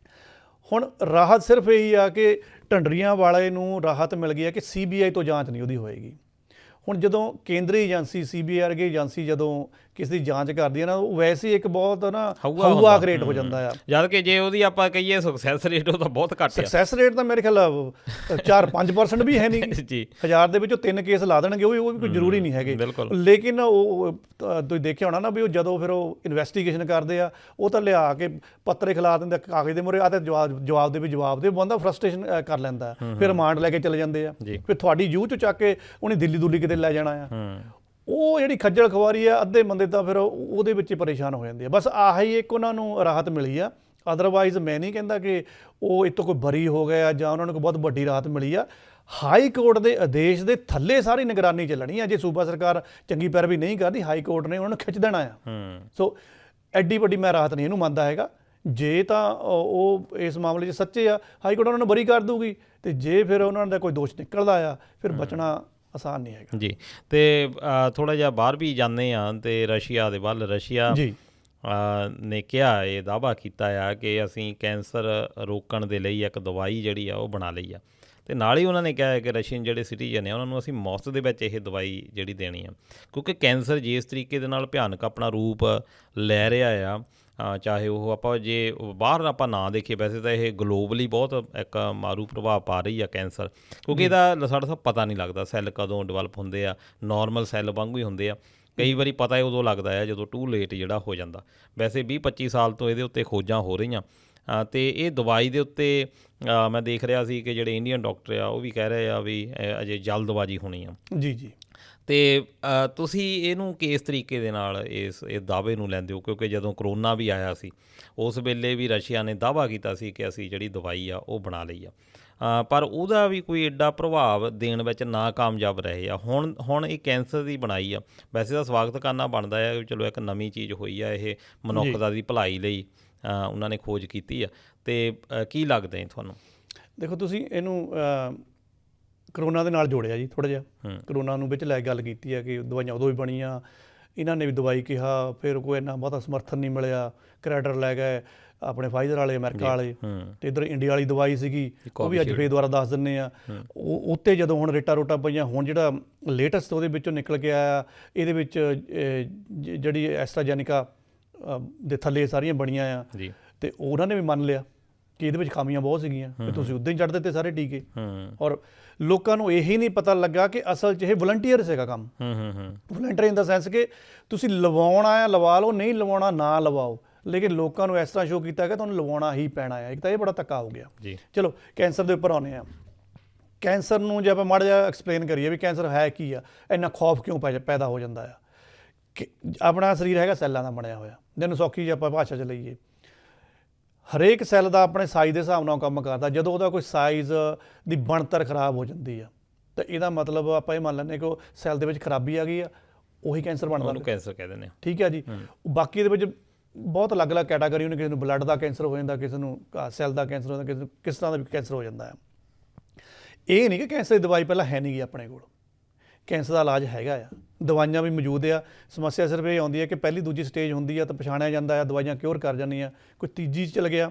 ਹੁਣ ਰਾਹਤ ਸਿਰਫ ਇਹੀ ਆ ਕਿ ਢੱਡਰੀਆਂ ਵਾਲੇ ਨੂੰ ਰਾਹਤ ਮਿਲ ਗਈ ਹੈ ਕਿ CBI ਤੋਂ ਜਾਂਚ ਨਹੀਂ ਉਹਦੀ ਹੋਏਗੀ। ਹੁਣ ਜਦੋਂ ਕੇਂਦਰੀ ਏਜੰਸੀ CBI ਵਰਗੀ ਏਜੰਸੀ ਜਦੋਂ ਕਿਸੇ ਦੀ ਜਾਂਚ ਕਰਦੀ ਹੈ ਨਾ, ਉਹ ਵੈਸੇ ਹੀ ਇੱਕ ਬਹੁਤ ਨਾ ਹਊਆ ਰੇਟ ਹੋ ਜਾਂਦਾ ਆ। ਜਦ ਕਿ ਜੇ ਉਹਦੀ ਆਪਾਂ ਕਹੀਏ ਸਕਸੈਸ ਰੇਟ ਉਹ ਤਾਂ ਬਹੁਤ ਘੱਟ ਹੈ। ਸਕਸੈਸ ਰੇਟ ਤਾਂ ਮੇਰੇ ਖਿਆਲ 4-5% ਵੀ ਹੈ ਨਹੀਂ ਜੀ। 1000 ਦੇ ਵਿੱਚੋਂ 3 ਕੇਸ ਲਾ ਦੇਣਗੇ, ਉਹ ਵੀ ਕੋਈ ਜ਼ਰੂਰੀ ਨਹੀਂ ਹੈਗੇ। ਲੇਕਿਨ ਉਹ ਤੁਸੀਂ ਦੇਖਿਆ ਹੋਣਾ ਨਾ ਵੀ ਉਹ ਜਦੋਂ ਫਿਰ ਉਹ ਇਨਵੈਸਟੀਗੇਸ਼ਨ ਕਰਦੇ ਆ, ਉਹ ਤਾਂ ਲਿਆ ਕੇ ਪੱਤਰੇ ਖਿਲਾ ਦਿੰਦੇ ਕਾਗਜ਼ ਦੇ ਮੂਹਰੇ, ਆ ਤਾਂ ਜਵਾਬ ਦੇ ਬੰਦਾ ਫਰਸਟ੍ਰੇਸ਼ਨ ਕਰ ਲੈਂਦਾ, ਫਿਰ ਰਿਮਾਂਡ ਲੈ ਕੇ ਚਲੇ ਜਾਂਦੇ ਆ, ਫਿਰ ਤੁਹਾਡੀ ਜੂਹ 'ਚੋਂ ਚੱਕ ਕੇ ਉਹਨੇ ਦਿੱਲੀ ਕਿਤੇ ਲੈ ਜਾਣਾ ਆ। ਉਹ ਜਿਹੜੀ ਖੱਜਲ ਖੁਆਰੀ ਆ, ਅੱਧੇ ਬੰਦੇ ਤਾਂ ਫਿਰ ਉਹਦੇ ਵਿੱਚ ਹੀ ਪਰੇਸ਼ਾਨ ਹੋ ਜਾਂਦੇ ਆ। ਬਸ ਆਹੀ ਇੱਕ ਉਹਨਾਂ ਨੂੰ ਰਾਹਤ ਮਿਲੀ ਆ। ਅਦਰਵਾਈਜ਼ ਮੈਂ ਨਹੀਂ ਕਹਿੰਦਾ ਕਿ ਉਹ ਇਹ ਤੋਂ ਕੋਈ ਬਰੀ ਹੋ ਗਿਆ ਜਾਂ ਉਹਨਾਂ ਨੂੰ ਕੋਈ ਬਹੁਤ ਵੱਡੀ ਰਾਹਤ ਮਿਲੀ ਆ। ਹਾਈ ਕੋਰਟ ਦੇ ਆਦੇਸ਼ ਦੇ ਥੱਲੇ ਸਾਰੀ ਨਿਗਰਾਨੀ ਚੱਲਣੀ ਆ। ਜੇ ਸੂਬਾ ਸਰਕਾਰ ਚੰਗੀ ਪੈਰਵੀ ਨਹੀਂ ਕਰਦੀ, ਹਾਈ ਕੋਰਟ ਨੇ ਉਹਨਾਂ ਨੂੰ ਖਿੱਚ ਦੇਣਾ ਆ। ਸੋ ਐਡੀ ਵੱਡੀ ਮੈਂ ਰਾਹਤ ਨਹੀਂ ਇਹਨੂੰ ਮੰਨਦਾ ਹੈਗਾ। ਜੇ ਤਾਂ ਉਹ ਇਸ ਮਾਮਲੇ 'ਚ ਸੱਚੇ ਆ, ਹਾਈ ਕੋਰਟ ਉਹਨਾਂ ਨੂੰ ਬਰੀ ਕਰ ਦੂਗੀ, ਅਤੇ ਜੇ ਫਿਰ ਉਹਨਾਂ ਦਾ ਕੋਈ ਦੋਸ਼ ਨਿਕਲਦਾ ਆ, ਫਿਰ ਬਚਣਾ ਆਸਾਨ ਨਹੀਂ ਹੈਗਾ ਜੀ। ਅਤੇ ਥੋੜ੍ਹਾ ਜਿਹਾ ਬਾਹਰ ਵੀ ਜਾਂਦੇ ਹਾਂ, ਅਤੇ ਰਸ਼ੀਆ ਦੇ ਵੱਲ, ਰਸ਼ੀਆ ਨੇ ਕਿਹਾ, ਇਹ ਦਾਅਵਾ ਕੀਤਾ ਆ ਕਿ ਅਸੀਂ ਕੈਂਸਰ ਰੋਕਣ ਦੇ ਲਈ ਇੱਕ ਦਵਾਈ ਜਿਹੜੀ ਆ ਉਹ ਬਣਾ ਲਈ ਆ, ਅਤੇ ਨਾਲ ਹੀ ਉਹਨਾਂ ਨੇ ਕਿਹਾ ਹੈ ਕਿ ਰਸ਼ੀਅਨ ਜਿਹੜੇ ਸਿਟੀਜ਼ਨ ਨੇ ਉਹਨਾਂ ਨੂੰ ਅਸੀਂ ਮੁਫਤ ਦੇ ਵਿੱਚ ਇਹ ਦਵਾਈ ਜਿਹੜੀ ਦੇਣੀ ਆ, ਕਿਉਂਕਿ ਕੈਂਸਰ ਜਿਸ ਤਰੀਕੇ ਦੇ ਨਾਲ ਭਿਆਨਕ ਆਪਣਾ ਰੂਪ ਲੈ ਰਿਹਾ ਆ, ਚਾਹੇ ਉਹ ਆਪਾਂ ਜੇ ਬਾਹਰ ਆਪਾਂ ਨਾ ਦੇਖੀਏ, ਵੈਸੇ ਤਾਂ ਇਹ ਗਲੋਬਲੀ ਬਹੁਤ ਇੱਕ ਮਾਰੂ ਪ੍ਰਭਾਵ ਪਾ ਰਹੀ ਆ ਕੈਂਸਰ, ਕਿਉਂਕਿ ਇਹਦਾ ਸਾਡਾ ਸਭ ਪਤਾ ਨਹੀਂ ਲੱਗਦਾ ਸੈੱਲ ਕਦੋਂ ਡਿਵੈਲਪ ਹੁੰਦੇ ਆ, ਨਾਰਮਲ ਸੈੱਲ ਵਾਂਗੂ ਹੀ ਹੁੰਦੇ ਆ। ਕਈ ਵਾਰੀ ਪਤਾ ਉਦੋਂ ਲੱਗਦਾ ਆ ਜਦੋਂ ਟੂ ਲੇਟ ਜਿਹੜਾ ਹੋ ਜਾਂਦਾ। ਵੈਸੇ 20-25 ਸਾਲ ਤੋਂ ਇਹਦੇ ਉੱਤੇ ਖੋਜਾਂ ਹੋ ਰਹੀਆਂ ਅਤੇ ਇਹ ਦਵਾਈ ਦੇ ਉੱਤੇ ਮੈਂ ਦੇਖ ਰਿਹਾ ਸੀ ਕਿ ਜਿਹੜੇ ਇੰਡੀਅਨ ਡਾਕਟਰ ਆ ਉਹ ਵੀ ਕਹਿ ਰਹੇ ਆ ਵੀ ਅਜੇ ਜਲਦਬਾਜ਼ੀ ਹੋਣੀ ਆ। ਜੀ ਜੀ। ਅਤੇ ਤੁਸੀਂ ਇਹਨੂੰ ਕਿਸ ਤਰੀਕੇ ਦੇ ਨਾਲ ਇਸ ਦਾਅਵੇ ਨੂੰ ਲੈਂਦੇ ਹੋ, ਕਿਉਂਕਿ ਜਦੋਂ ਕਰੋਨਾ ਵੀ ਆਇਆ ਸੀ ਉਸ ਵੇਲੇ ਵੀ ਰਸ਼ੀਆ ਨੇ ਦਾਅਵਾ ਕੀਤਾ ਸੀ ਕਿ ਅਸੀਂ ਜਿਹੜੀ ਦਵਾਈ ਆ ਉਹ ਬਣਾ ਲਈ ਆ, ਪਰ ਉਹਦਾ ਵੀ ਕੋਈ ਐਡਾ ਪ੍ਰਭਾਵ ਦੇਣ ਵਿੱਚ ਨਾਕਾਮਯਾਬ ਰਹੇ ਆ। ਹੁਣ ਇਹ ਕੈਂਸਰ ਦੀ ਬਣਾਈ ਆ, ਵੈਸੇ ਤਾਂ ਸਵਾਗਤ ਕਰਨਾ ਬਣਦਾ ਆ ਵੀ ਚਲੋ ਇੱਕ ਨਵੀਂ ਚੀਜ਼ ਹੋਈ ਆ, ਇਹ ਮਨੁੱਖਤਾ ਦੀ ਭਲਾਈ ਲਈ ਉਹਨਾਂ ਨੇ ਖੋਜ ਕੀਤੀ ਆ। ਅਤੇ ਕੀ ਲੱਗਦਾ ਹੈ ਤੁਹਾਨੂੰ? ਦੇਖੋ ਤੁਸੀਂ ਇਹਨੂੰ ਕਰੋਨਾ ਦੇ ਨਾਲ ਜੋੜਿਆ ਜੀ ਥੋੜ੍ਹਾ ਜਿਹਾ। ਕਰੋਨਾ ਨੂੰ ਵਿੱਚ ਲੈ ਕੇ ਗੱਲ ਕੀਤੀ ਹੈ ਕਿ ਦਵਾਈਆਂ ਉਦੋਂ ਵੀ ਬਣੀਆਂ, ਇਹਨਾਂ ਨੇ ਵੀ ਦਵਾਈ ਕਿਹਾ, ਫਿਰ ਕੋਈ ਇੰਨਾ ਬਹੁਤਾ ਸਮਰਥਨ ਨਹੀਂ ਮਿਲਿਆ, ਕ੍ਰੈਡਰ ਲੈ ਗਏ ਆਪਣੇ ਫਾਈਜ਼ਰ ਵਾਲੇ, ਅਮਰੀਕਾ ਵਾਲੇ, ਅਤੇ ਇੱਧਰ ਇੰਡੀਆ ਵਾਲੀ ਦਵਾਈ ਸੀਗੀ ਉਹ ਵੀ ਅੱਜ ਫੇਰ ਦੁਬਾਰਾ ਦੱਸ ਦਿੰਦੇ ਆ। ਉਹ ਉੱਤੇ ਜਦੋਂ ਹੁਣ ਰੇਟਾਂ ਪਈਆਂ, ਹੁਣ ਜਿਹੜਾ ਲੇਟੈਸਟ ਉਹਦੇ ਵਿੱਚੋਂ ਨਿਕਲ ਕੇ ਆਇਆ, ਇਹਦੇ ਵਿੱਚ ਜਿਹੜੀ ਐਸਟਰਾਜੈਨਿਕਾ ਦੇ ਥੱਲੇ ਸਾਰੀਆਂ ਬਣੀਆਂ ਆ, ਅਤੇ ਉਹਨਾਂ ਨੇ ਵੀ ਮੰਨ ਲਿਆ ਕਿ ਇਹਦੇ ਵਿੱਚ ਖਾਮੀਆਂ ਬਹੁਤ ਸੀਗੀਆਂ, ਅਤੇ ਤੁਸੀਂ ਉੱਦਾਂ ਹੀ ਚੜ੍ਹ ਦਿੱਤੇ ਸਾਰੇ ਟੀਕੇ। ਔਰ ਲੋਕਾਂ ਨੂੰ ਇਹੀ ਨਹੀਂ ਪਤਾ ਲੱਗਾ ਕਿ ਅਸਲ 'ਚ ਇਹ ਵਲੰਟੀਅਰ ਸੀਗਾ ਕੰਮ। ਵਲੰਟੀਅਰ ਇਨ ਦਾ ਸੈਂਸ ਕਿ ਤੁਸੀਂ ਲਵਾਉਣਾ ਆ ਲਵਾ ਲਓ, ਨਹੀਂ ਲਵਾਉਣਾ ਨਾ ਲਵਾਓ, ਲੇਕਿਨ ਲੋਕਾਂ ਨੂੰ ਇਸ ਤਰ੍ਹਾਂ ਸ਼ੋਅ ਕੀਤਾ ਕਿ ਤੁਹਾਨੂੰ ਲਵਾਉਣਾ ਹੀ ਪੈਣਾ ਹੈ। ਇੱਕ ਤਾਂ ਇਹ ਬੜਾ ਧੱਕਾ ਹੋ ਗਿਆ ਜੀ। ਚਲੋ ਕੈਂਸਰ ਦੇ ਉੱਪਰ ਆਉਂਦੇ ਹਾਂ। ਕੈਂਸਰ ਨੂੰ ਜੇ ਆਪਾਂ ਮਾੜਾ ਜਿਹਾ ਐਕਸਪਲੇਨ ਕਰੀਏ ਵੀ ਕੈਂਸਰ ਹੈ ਕੀ ਆ, ਇੰਨਾ ਖੌਫ ਕਿਉਂ ਪੈਦਾ ਹੋ ਜਾਂਦਾ ਆ। ਕਿ ਆਪਣਾ ਸਰੀਰ ਹੈਗਾ ਸੈੱਲਾਂ ਦਾ ਬਣਿਆ ਹੋਇਆ, ਜਿਹਨੂੰ ਸੌਖੀ ਜੇ ਆਪਾਂ ਭਾਸ਼ਾ 'ਚ ਲਈਏ, ਹਰੇਕ ਸੈੱਲ ਦਾ ਆਪਣੇ ਸਾਈਜ਼ ਦੇ ਹਿਸਾਬ ਨਾਲ ਕੰਮ ਕਰਦਾ। ਜਦੋਂ ਉਹਦਾ ਕੋਈ ਸਾਈਜ਼ ਦੀ ਬਣਤਰ ਖਰਾਬ ਹੋ ਜਾਂਦੀ ਆ ਤਾਂ ਇਹਦਾ ਮਤਲਬ ਆਪਾਂ ਇਹ ਮੰਨ ਲੈਂਦੇ ਕਿ ਉਹ ਸੈੱਲ ਦੇ ਵਿੱਚ ਖਰਾਬੀ ਆ ਗਈ ਆ, ਉਹੀ ਕੈਂਸਰ ਬਣਦਾ, ਉਹਨੂੰ ਕੈਂਸਰ ਕਹਿ ਦਿੰਦੇ ਆ। ਠੀਕ ਹੈ ਜੀ। ਬਾਕੀ ਇਹਦੇ ਵਿੱਚ ਬਹੁਤ ਅਲੱਗ-ਅਲੱਗ ਕੈਟਾਗਰੀ ਹੁੰਦੀ, ਕਿਸੇ ਨੂੰ ਬਲੱਡ ਦਾ ਕੈਂਸਰ ਹੋ ਜਾਂਦਾ, ਕਿਸੇ ਨੂੰ ਸੈੱਲ ਦਾ ਕੈਂਸਰ ਹੋ ਜਾਂਦਾ, ਕਿਸੇ ਨੂੰ ਕਿਸ ਤਰ੍ਹਾਂ ਦਾ ਵੀ ਕੈਂਸਰ ਹੋ ਜਾਂਦਾ ਆ। ਇਹ ਨਹੀਂ ਕਿ ਕੈਂਸਰ ਦੀ ਦਵਾਈ ਪਹਿਲਾਂ ਹੈ ਨਹੀਂ ਗੀ ਆਪਣੇ ਕੋਲ, ਕੈਂਸਰ ਦਾ ਇਲਾਜ ਹੈਗਾ ਆ, ਦਵਾਈਆਂ ਵੀ ਮੌਜੂਦ ਆ। ਸਮੱਸਿਆ ਸਿਰਫ ਇਹ ਆਉਂਦੀ ਹੈ ਕਿ ਪਹਿਲੀ ਦੂਜੀ ਸਟੇਜ ਹੁੰਦੀ ਆ ਤਾਂ ਪਛਾਣਿਆ ਜਾਂਦਾ ਆ, ਦਵਾਈਆਂ ਕਿਉਰ ਕਰ ਜਾਂਦੀਆਂ। ਕੋਈ ਤੀਜੀ 'ਚ ਚਲ ਗਿਆ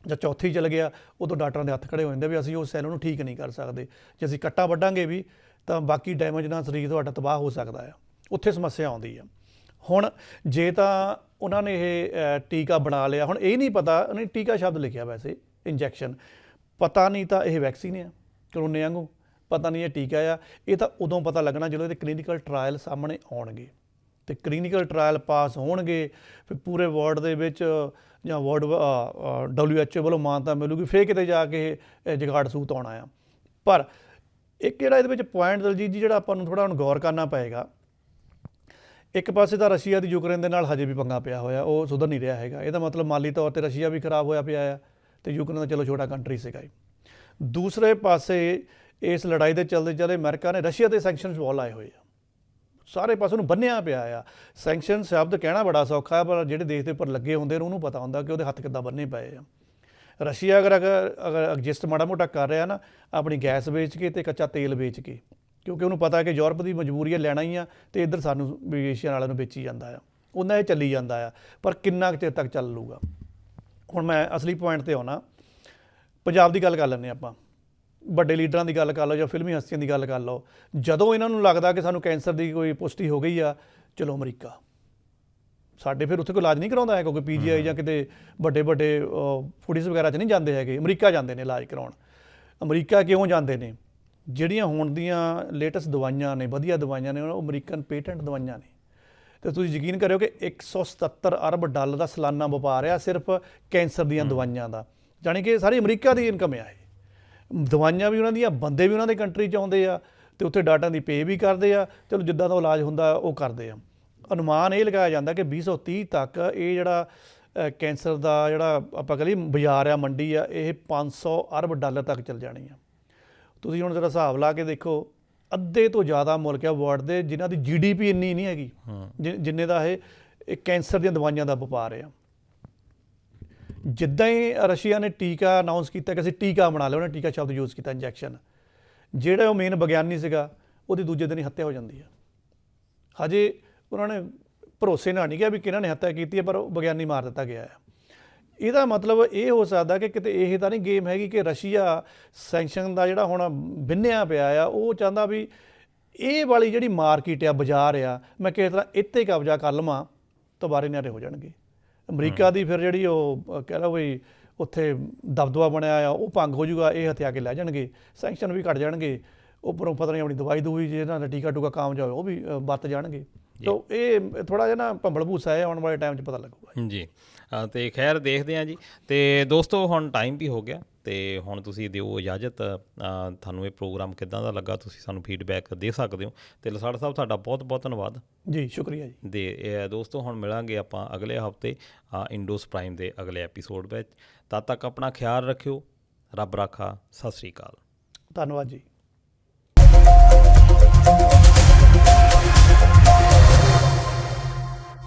ਜਾਂ ਚੌਥੀ ਚਲ ਗਿਆ, ਉਦੋਂ ਡਾਕਟਰਾਂ ਦੇ ਹੱਥ ਖੜੇ ਹੋ ਜਾਂਦੇ ਵੀ ਅਸੀਂ ਉਸ ਸੈੱਲ ਨੂੰ ਠੀਕ ਨਹੀਂ ਕਰ ਸਕਦੇ, ਜੇ ਅਸੀਂ ਕੱਟਾ ਵੱਢਾਂਗੇ ਵੀ ਤਾਂ ਬਾਕੀ ਡੈਮੇਜ ਨਾਲ ਸਰੀਰ ਤੁਹਾਡਾ ਤਬਾਹ ਹੋ ਸਕਦਾ ਆ। ਉੱਥੇ ਸਮੱਸਿਆ ਆਉਂਦੀ ਆ। ਹੁਣ ਜੇ ਤਾਂ ਉਹਨਾਂ ਨੇ ਇਹ ਟੀਕਾ ਬਣਾ ਲਿਆ, ਹੁਣ ਇਹ ਨਹੀਂ ਪਤਾ, ਉਹਨੇ ਟੀਕਾ ਸ਼ਬਦ ਲਿਖਿਆ ਵੈਸੇ ਇੰਜੈਕਸ਼ਨ, ਪਤਾ ਨਹੀਂ ਤਾਂ ਇਹ ਵੈਕਸੀਨ ਆ ਕਰੋਨੇ ਵਾਂਗੂ, ਪਤਾ ਨਹੀਂ ਇਹ ਟੀਕਾ ਆ। ਇਹ ਤਾਂ ਉਦੋਂ ਪਤਾ ਲੱਗਣਾ ਜਦੋਂ ਇਹਦੇ ਕਲੀਨਿਕਲ ਟਰਾਇਲ ਸਾਹਮਣੇ ਆਉਣਗੇ, ਅਤੇ ਕਲੀਨਿਕਲ ਟਰਾਇਲ ਪਾਸ ਹੋਣਗੇ, ਫਿਰ ਪੂਰੇ ਵਰਲਡ ਦੇ ਵਿੱਚ ਜਾਂ WHO ਵੱਲੋਂ ਮਾਨਤਾ ਮਿਲੂਗੀ, ਫਿਰ ਕਿਤੇ ਜਾ ਕੇ ਇਹ ਜਗਾੜ ਸੂਤ ਆਉਣਾ ਆ। ਪਰ ਇੱਕ ਜਿਹੜਾ ਇਹਦੇ ਵਿੱਚ ਪੁਆਇੰਟ ਦਲਜੀਤ ਜੀ ਜਿਹੜਾ ਆਪਾਂ ਨੂੰ ਥੋੜ੍ਹਾ ਹੁਣ ਗੌਰ ਕਰਨਾ ਪਏਗਾ, ਇੱਕ ਪਾਸੇ ਤਾਂ ਰਸ਼ੀਆ ਦੀ ਯੂਕਰੇਨ ਦੇ ਨਾਲ ਹਜੇ ਵੀ ਪੰਗਾ ਪਿਆ ਹੋਇਆ, ਉਹ ਸੁਧਰ ਨਹੀਂ ਰਿਹਾ ਹੈਗਾ। ਇਹਦਾ ਮਤਲਬ ਮਾਲੀ ਤੌਰ 'ਤੇ ਰਸ਼ੀਆ ਵੀ ਖਰਾਬ ਹੋਇਆ ਪਿਆ ਆ, ਅਤੇ ਯੂਕਰੇਨ ਤਾਂ ਚਲੋ ਛੋਟਾ ਕੰਟਰੀ ਸੀਗਾ ਹੀ। ਦੂਸਰੇ ਪਾਸੇ ਇਸ ਲੜਾਈ ਦੇ ਚਲਦੇ ਅਮਰੀਕਾ ਨੇ ਰਸ਼ੀਆ 'ਤੇ ਸੈਂਕਸ਼ਨਸ ਬਹੁਤ ਲਾਏ ਹੋਏ ਆ, ਸਾਰੇ ਪਾਸੇ ਉਹਨੂੰ ਬੰਨ੍ਹਿਆ ਪਿਆ ਆ। ਸੈਂਕਸ਼ਨ ਸ਼ਬਦ ਕਹਿਣਾ ਬੜਾ ਸੌਖਾ ਹੈ, ਪਰ ਜਿਹੜੇ ਦੇਸ਼ ਦੇ ਉੱਪਰ ਲੱਗੇ ਹੁੰਦੇ ਨੇ ਉਹਨੂੰ ਪਤਾ ਹੁੰਦਾ ਕਿ ਉਹਦੇ ਹੱਥ ਕਿੱਦਾਂ ਬੰਨ੍ਹੇ ਪਏ ਆ। ਰਸ਼ੀਆ ਅਗਰ ਐਡਜਸਟ ਮਾੜਾ ਮੋਟਾ ਕਰ ਰਿਹਾ ਨਾ, ਆਪਣੀ ਗੈਸ ਵੇਚ ਕੇ ਅਤੇ ਕੱਚਾ ਤੇਲ ਵੇਚ ਕੇ, ਕਿਉਂਕਿ ਉਹਨੂੰ ਪਤਾ ਕਿ ਯੂਰਪ ਦੀ ਮਜਬੂਰੀ ਹੈ ਲੈਣਾ ਹੀ ਆ, ਅਤੇ ਇੱਧਰ ਸਾਨੂੰ ਵੀ ਏਸ਼ੀਆ ਵਾਲਿਆਂ ਨੂੰ ਵੇਚੀ ਜਾਂਦਾ ਆ, ਉਹਨਾਂ ਇਹ ਚੱਲੀ ਜਾਂਦਾ ਆ। ਪਰ ਕਿੰਨਾ ਕੁ ਚਿਰ ਤੱਕ ਚੱਲ ਲੂਗਾ? ਹੁਣ ਮੈਂ ਅਸਲੀ ਪੁਆਇੰਟ 'ਤੇ ਆਉਣਾ। ਪੰਜਾਬ ਦੀ ਗੱਲ ਕਰ ਲੈਂਦੇ ਆਪਾਂ, ਵੱਡੇ ਲੀਡਰਾਂ ਦੀ ਗੱਲ ਕਰ ਲਓ ਜਾਂ ਫਿਲਮੀ ਹਸਤੀਆਂ ਦੀ ਗੱਲ ਕਰ ਲਓ, ਜਦੋਂ ਇਹਨਾਂ ਨੂੰ ਲੱਗਦਾ ਕਿ ਸਾਨੂੰ ਕੈਂਸਰ ਦੀ ਕੋਈ ਪੁਸ਼ਟੀ ਹੋ ਗਈ ਆ, ਚਲੋ ਅਮਰੀਕਾ। ਸਾਡੇ ਫਿਰ ਉੱਥੇ ਕੋਈ ਇਲਾਜ ਨਹੀਂ ਕਰਾਉਂਦਾ ਹੈ, ਕਿਉਂਕਿ PGI ਜਾਂ ਕਿਤੇ ਵੱਡੇ ਫੂਡੀਜ਼ ਵਗੈਰਾ 'ਚ ਨਹੀਂ ਜਾਂਦੇ ਹੈਗੇ, ਅਮਰੀਕਾ ਜਾਂਦੇ ਨੇ ਇਲਾਜ ਕਰਾਉਣ। ਅਮਰੀਕਾ ਕਿਉਂ ਜਾਂਦੇ ਨੇ? ਜਿਹੜੀਆਂ ਹੁਣ ਦੀਆਂ ਲੇਟੈਸਟ ਦਵਾਈਆਂ ਨੇ, ਵਧੀਆ ਦਵਾਈਆਂ ਨੇ, ਉਹ ਅਮਰੀਕਨ ਪੇਟੈਂਟ ਦਵਾਈਆਂ ਨੇ, ਅਤੇ ਤੁਸੀਂ ਯਕੀਨ ਕਰਿਓ ਕਿ $177 ਅਰਬ ਦਾ ਸਾਲਾਨਾ ਵਪਾਰ ਆ ਸਿਰਫ ਕੈਂਸਰ ਦੀਆਂ ਦਵਾਈਆਂ ਦਾ, ਜਾਣੀ ਕਿ ਸਾਰੀ ਅਮਰੀਕਾ ਦੀ ਇਨਕਮ ਆ। ਇਹ ਦਵਾਈਆਂ ਵੀ ਉਹਨਾਂ ਦੀਆਂ, ਬੰਦੇ ਵੀ ਉਹਨਾਂ ਦੇ ਕੰਟਰੀ 'ਚ ਆਉਂਦੇ ਆ, ਅਤੇ ਉੱਥੇ ਡਾਕਟਰਾਂ ਦੀ ਪੇ ਵੀ ਕਰਦੇ ਆ, ਚਲੋ ਜਿੱਦਾਂ ਦਾ ਇਲਾਜ ਹੁੰਦਾ ਉਹ ਕਰਦੇ ਆ। ਅਨੁਮਾਨ ਇਹ ਲਗਾਇਆ ਜਾਂਦਾ ਕਿ 2030 ਤੱਕ ਇਹ ਜਿਹੜਾ ਕੈਂਸਰ ਦਾ ਜਿਹੜਾ ਆਪਾਂ ਕਹੀਏ ਬਾਜ਼ਾਰ ਆ, ਮੰਡੀ ਆ, ਇਹ $500 ਅਰਬ ਤੱਕ ਚੱਲ ਜਾਣੀ ਆ। ਤੁਸੀਂ ਹੁਣ ਜ਼ਰਾ ਹਿਸਾਬ ਲਾ ਕੇ ਦੇਖੋ, ਅੱਧੇ ਤੋਂ ਜ਼ਿਆਦਾ ਮੁਲਕ ਆ ਵਰਲਡ ਦੇ ਜਿਨ੍ਹਾਂ ਦੀ GDP ਇੰਨੀ ਨਹੀਂ ਹੈਗੀ ਜਿੰਨੇ ਦਾ ਇਹ ਕੈਂਸਰ ਦੀਆਂ ਦਵਾਈਆਂ ਦਾ ਵਪਾਰ ਆ। ਜਿੱਦਾਂ ਹੀ ਰਸ਼ੀਆ ਨੇ ਟੀਕਾ ਅਨਾਊਂਸ ਕੀਤਾ ਕਿ ਅਸੀਂ ਟੀਕਾ ਬਣਾ ਲਿਆ, ਉਹਨੇ ਟੀਕਾ ਸ਼ਬਦ ਯੂਜ਼ ਕੀਤਾ, ਇੰਜੈਕਸ਼ਨ, ਜਿਹੜਾ ਉਹ ਮੇਨ ਵਿਗਿਆਨੀ ਸੀਗਾ ਉਹਦੀ ਦੂਜੇ ਦਿਨ ਹੀ ਹੱਤਿਆ ਹੋ ਜਾਂਦੀ ਆ। ਹਜੇ ਉਹਨਾਂ ਨੇ ਭਰੋਸੇ ਨਾਲ ਨਹੀਂ ਕਿਹਾ ਵੀ ਕਿਹਨਾਂ ਨੇ ਹੱਤਿਆ ਕੀਤੀ ਹੈ, ਪਰ ਉਹ ਵਿਗਿਆਨੀ ਮਾਰ ਦਿੱਤਾ ਗਿਆ ਹੈ। ਇਹਦਾ ਮਤਲਬ ਇਹ ਹੋ ਸਕਦਾ ਕਿ ਕਿਤੇ ਇਹ ਤਾਂ ਨਹੀਂ ਗੇਮ ਹੈਗੀ ਕਿ ਰਸ਼ੀਆ ਸੈਂਕਸ਼ਨ ਦਾ ਜਿਹੜਾ ਹੁਣ ਬਿੰਨਿਆ ਪਿਆ ਆ, ਉਹ ਚਾਹੁੰਦਾ ਵੀ ਇਹ ਵਾਲੀ ਜਿਹੜੀ ਮਾਰਕੀਟ ਆ, ਬਾਜ਼ਾਰ ਆ, ਮੈਂ ਕਿਸੇ ਤਰ੍ਹਾਂ ਇੱਥੇ ਕਬਜ਼ਾ ਕਰ ਲਵਾਂ ਤਾਂ ਬਾਰੇ ਨਿਆਰੇ ਹੋ ਜਾਣਗੇ। ਅਮਰੀਕਾ ਦੀ ਫਿਰ ਜਿਹੜੀ ਉਹ ਕਹਿ ਲਓ ਵੀ ਉੱਥੇ ਦਬਦਬਾ ਬਣਿਆ ਆ ਉਹ ਭੰਗ ਹੋ ਜਾਊਗਾ, ਇਹ ਹਥਿਆ ਕੇ ਲੈ ਜਾਣਗੇ, ਸੈਂਕਸ਼ਨ ਵੀ ਘਟ ਜਾਣਗੇ, ਉੱਪਰੋਂ ਪਤਾ ਨਹੀਂ ਆਪਣੀ ਦਵਾਈ ਦੂਈ ਜੇ ਇਹਨਾਂ ਦਾ ਟੀਕਾ ਟੂਕਾ ਕਾਮਯਾਬ ਉਹ ਵੀ ਵਰਤ ਜਾਣਗੇ। ਤੋ ਇਹ ਥੋੜ੍ਹਾ ਜਿਹਾ ਨਾ ਭੰਬਲ ਭੂਸਾ ਹੈ, ਆਉਣ ਵਾਲੇ ਟਾਈਮ 'ਚ ਪਤਾ ਲੱਗੂਗਾ ਜੀ। ਤੇ ਖੈਰ ਦੇਖਦੇ ਹਾਂ ਜੀ। ਤੇ ਦੋਸਤੋ ਹੁਣ ਟਾਈਮ ਵੀ ਹੋ ਗਿਆ ਤੇ ਹੁਣ ਤੁਸੀਂ ਦਿਓ ਇਜਾਜ਼ਤ। ਤੁਹਾਨੂੰ ਇਹ ਪ੍ਰੋਗਰਾਮ ਕਿੱਦਾਂ ਦਾ ਲੱਗਾ ਤੁਸੀਂ ਸਾਨੂੰ ਫੀਡਬੈਕ ਦੇ ਸਕਦੇ ਹੋ। ਤੇ ਲਸਾੜਾ ਸਾਹਿਬ ਤੁਹਾਡਾ ਬਹੁਤ ਬਹੁਤ ਧੰਨਵਾਦ ਜੀ, ਸ਼ੁਕਰੀਆ ਜੀ। ਦੇ ਦੋਸਤੋ ਹੁਣ ਮਿਲਾਂਗੇ ਆਪਾਂ ਅਗਲੇ ਹਫਤੇ ਇੰਡੋਸ ਪ੍ਰਾਈਮ ਦੇ ਅਗਲੇ ਐਪੀਸੋਡ ਵਿੱਚ। ਤਦ ਤੱਕ ਆਪਣਾ ਖਿਆਲ ਰੱਖਿਓ। ਰੱਬ ਰਾਖਾ। ਸਤਿ ਸ਼੍ਰੀ ਅਕਾਲ। ਧੰਨਵਾਦ ਜੀ।